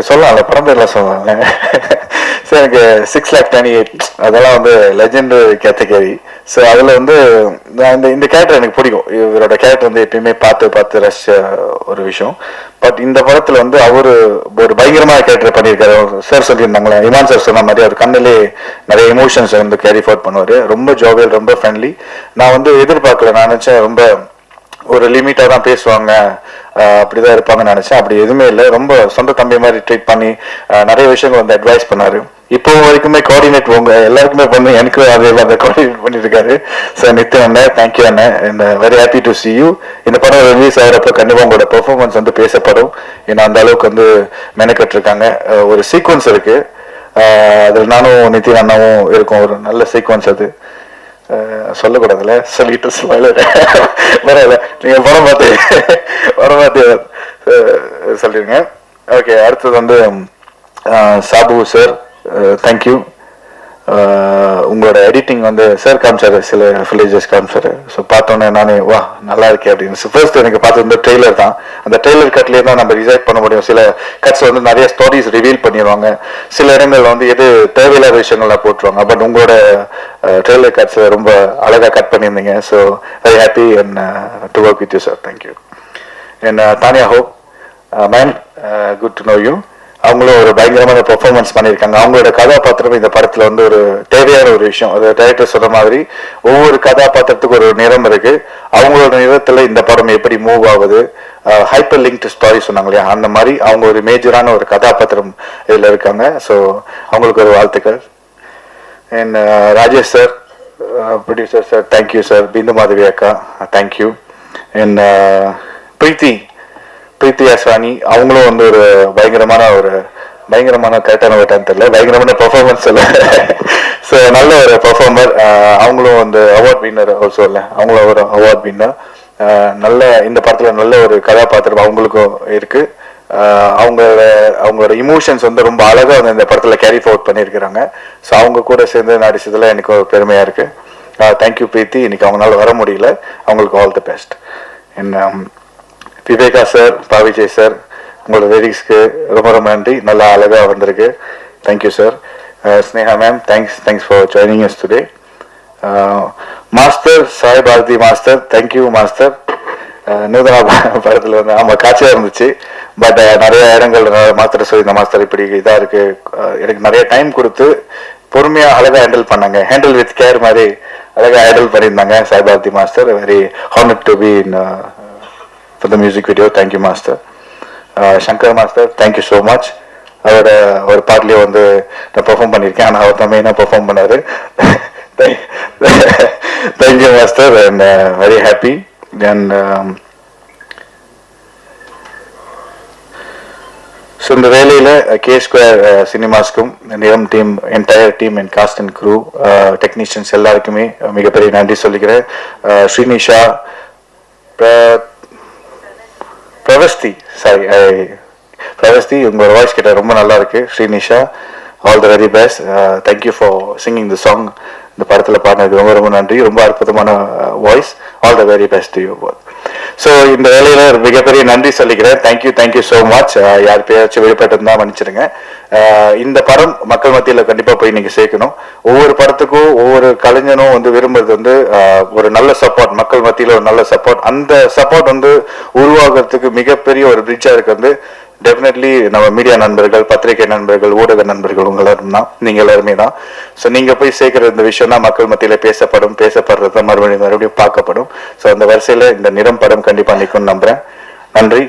E: சொல்லலாம், அந்த படம் பேர்லாம் சொல்லுவாங்க. ஸோ எனக்கு 6,28,000 அதெல்லாம் வந்து லெஜெண்டரி கேட்டகரி.
M: ஸோ அதில் வந்து இந்த கேரக்டர் எனக்கு பிடிக்கும். இவரோட கேரக்டர் வந்து எப்பயுமே பார்த்து ரசிச்ச ஒரு விஷயம். பட் இந்த படத்தில் வந்து அவர் ஒரு பயங்கரமான கேரக்டர் பண்ணியிருக்காரு. சார் சொல்லியிருந்தாங்களே, இமான் சார் சொன்ன மாதிரி அவர் கண்ணிலே நிறைய எமோஷன்ஸ் வந்து கேரி ஃபார்வர்ட் பண்ணுவார். ரொம்ப ஜோவியல், ரொம்ப ஃப்ரெண்ட்லி. நான் வந்து எதிர்பார்க்கல, நான் நினச்சேன் ரொம்ப ஒரு லிமிட்டாக தான் பேசுவாங்க, அப்படிதான் இருப்பாங்கன்னு நினச்சேன். அப்படி எதுவுமே இல்லை. ரொம்ப சொந்த தம்பி மாதிரி ட்ரீட் பண்ணி நிறைய விஷயங்கள் வந்து அட்வைஸ் பண்ணாரு. இப்போ வரைக்குமே கோஆர்டினேட் உங்க எல்லாருக்குமே பண்ணி எனக்கு அதே அந்த கோஆர்டினேட் பண்ணியிருக்காரு. சார் நித்தின் அண்ணன், தேங்க்யூ அண்ணன். And very happy to C you. இந்த படம் ரிலீஸ் ஆகிறப்ப கண்டிப்பாக உங்களோட பெர்ஃபார்மன்ஸ் வந்து பேசப்படும். ஏன்னா அந்த அளவுக்கு வந்து மெனக்கட்டிருக்காங்க. ஒரு சீக்வன்ஸ் இருக்கு, அதில் நானும் நித்தின் அண்ணாவும் இருக்கும். ஒரு நல்ல சீக்வன்ஸ் அது. சொல்லக்கூடாதுல்ல, சொல்லிட்டு பரவாயில்ல, நீங்க படம் பார்த்து சொல்லிடுங்க. ஓகே, அடுத்தது வந்து சாபு சார், தேங்க்யூ. உங்களோட எடிட்டிங் வந்து சார் காமிச்சாரு, சில ஃபிலேஜஸ் காமிச்சாரு. ஸோ பார்த்தோன்னே நானே வா நல்லா இருக்கே அப்படின்னு. ஃபர்ஸ்ட் எனக்கு பார்த்து இந்த ட்ரெய்லர் தான். அந்த ட்ரெய்லர் கட்லேயே தான் நம்ம ரிசைட் பண்ண முடியும். சில கட்ஸ் வந்து நிறைய ஸ்டோரிஸ் ரிவீல் பண்ணிடுவாங்க, சில இடங்கள் வந்து எது தேவையில்லாத விஷயங்கள்லாம் போட்டுருவாங்க. பட் உங்களோட ட்ரெய்லர் கட்ஸ் ரொம்ப அழகாக கட் பண்ணியிருந்தீங்க. So very happy and to work with you sir, thank you. And Tania hope ma'am, good to know you. அவங்களும் ஒரு பயங்கரமான பெர்ஃபார்மன்ஸ் பண்ணியிருக்காங்க. அவங்களோட கதாபாத்திரம் இந்த படத்துல வந்து ஒரு தேவையான ஒரு விஷயம். அது டைரக்டர் சொன்ன மாதிரி ஒவ்வொரு கதாபாத்திரத்துக்கு ஒரு நிறம் இருக்கு. அவங்களோட நிறத்துல இந்த படம் எப்படி மூவ் ஆகுது, ஹைப்பர் லிங்க்டு ஸ்டோரி சொன்னாங்க இல்லையா, அந்த மாதிரி அவங்க ஒரு மேஜரான ஒரு கதாபாத்திரம் இதுல இருக்காங்க. ஸோ அவங்களுக்கு ஒரு வாழ்த்துக்கள். And Rajesh sir, producer sir, thank you sir. Bindu Madhavi அக்கா, தேங்க்யூ. அண்ட் பிரீத்தி அஸ்வானி, அவங்களும் வந்து ஒரு பயங்கரமான கரெக்டான ஒரு டைம் தெரியல, பயங்கரமான பெர்ஃபார்மன்ஸ் இல்லை. ஸோ நல்ல ஒரு பெர்ஃபார்மர். அவங்களும் வந்து அவார்ட் வின்னர் ஆல்சோ இல்லை, அவங்களும் ஒரு அவார்ட் வின்னர். நல்ல இந்த படத்துல நல்ல ஒரு கதாபாத்திரம் அவங்களுக்கும் இருக்கு. அவங்களோட இமோஷன்ஸ் வந்து ரொம்ப அழகா வந்து இந்த படத்துல கேரி ஃபார்வர்ட் பண்ணியிருக்கிறாங்க. ஸோ அவங்க கூட சேர்ந்து நடிச்சதுல எனக்கு ஒரு பெருமையா இருக்கு. தேங்க்யூ பிரீத்தி. இன்னைக்கு அவங்களால வர முடியல, அவங்களுக்கு all the best. Viveka sir, Pavijay sir, உங்களோட லிரிக்ஸ்க்கு ரொம்ப ரொம்ப நன்றி. நல்லா அழகாக வந்திருக்கு, thank you sir. Sneha ma'am, thanks for joining us today. Master Sai Bharathi master, thank you master. Nuthana படத்தில் வந்து ஆமாம் காட்சியாக இருந்துச்சு. பட் நிறைய இடங்கள் மாஸ்டர் சொல்லி இந்த மாஸ்டர் இப்படி இதாக இருக்கு, எனக்கு நிறைய டைம் கொடுத்து பொறுமையாக அழகாக ஹேண்டில் பண்ணாங்க. ஹேண்டில் வித் கேர் மாதிரி அழகாக ஹேண்டில் பண்ணியிருந்தாங்க Sai Bharathi master. Very honoured to be in for the music video. Thank you master. Shankar master, thank you so much. அவரோட ஒரு பாட்லேயே வந்து நான் பெர்ஃபார்ம் பண்ணியிருக்கேன், ஆனால் அவர் தான் மெயினாக பெர்ஃபார்ம் பண்ணாரு. Thank you master. And very happy. And so இந்த வேலையில் கே ஸ்கொயர் சினிமாஸ்க்கும் நிறம் team, entire team and cast and crew, technicians எல்லாருக்குமே மிகப்பெரிய நன்றி சொல்லிக்கிறேன். ஸ்ரீனிஷா, பிரவஸ்தி, உங்களோட வாய்ஸ் கிட்ட ரொம்ப நல்லா இருக்கு. Srinisha, all the very best. Thank you for singing the song. இந்த படத்தில் பாடினது ரொம்ப ரொம்ப நன்றி. ரொம்ப அற்புதமான voice. All the very best to you both. So இந்த வேலையில மிகப்பெரிய நன்றி சொல்லிக்கிறேன். Thank you so much. யார் பேராச்சும் வெளிப்பட்டிருந்தா மன்னிச்சிடுங்க. இந்த படம் மக்கள் மத்தியில் கண்டிப்பாக போய் நீங்க சேர்க்கணும். ஒவ்வொரு படத்துக்கும் ஒவ்வொரு கலைஞனும் வந்து விரும்புறது வந்து ஒரு நல்ல சப்போர்ட், மக்கள் மத்தியில் ஒரு நல்ல சப்போர்ட். அந்த சப்போர்ட் வந்து உருவாகிறதுக்கு மிகப்பெரிய ஒரு பிரிட்ஜா இருக்கு வந்து டெஃபினெட்லி நம்ம மீடியா நண்பர்கள், பத்திரிகை நண்பர்கள், ஊடக நண்பர்கள், உங்க எல்லாரும் தான், நீங்க எல்லாருமே தான். ஸோ நீங்க போய் சேர்க்கிற இந்த விஷயம் தான் மக்கள் மத்தியில பேசப்படுறது மறுபடியும் பார்க்கப்படும். ஸோ அந்த வரிசையில இந்த நிறம் படம் கண்டிப்பா நிற்கும்னு நம்புறேன். நன்றி.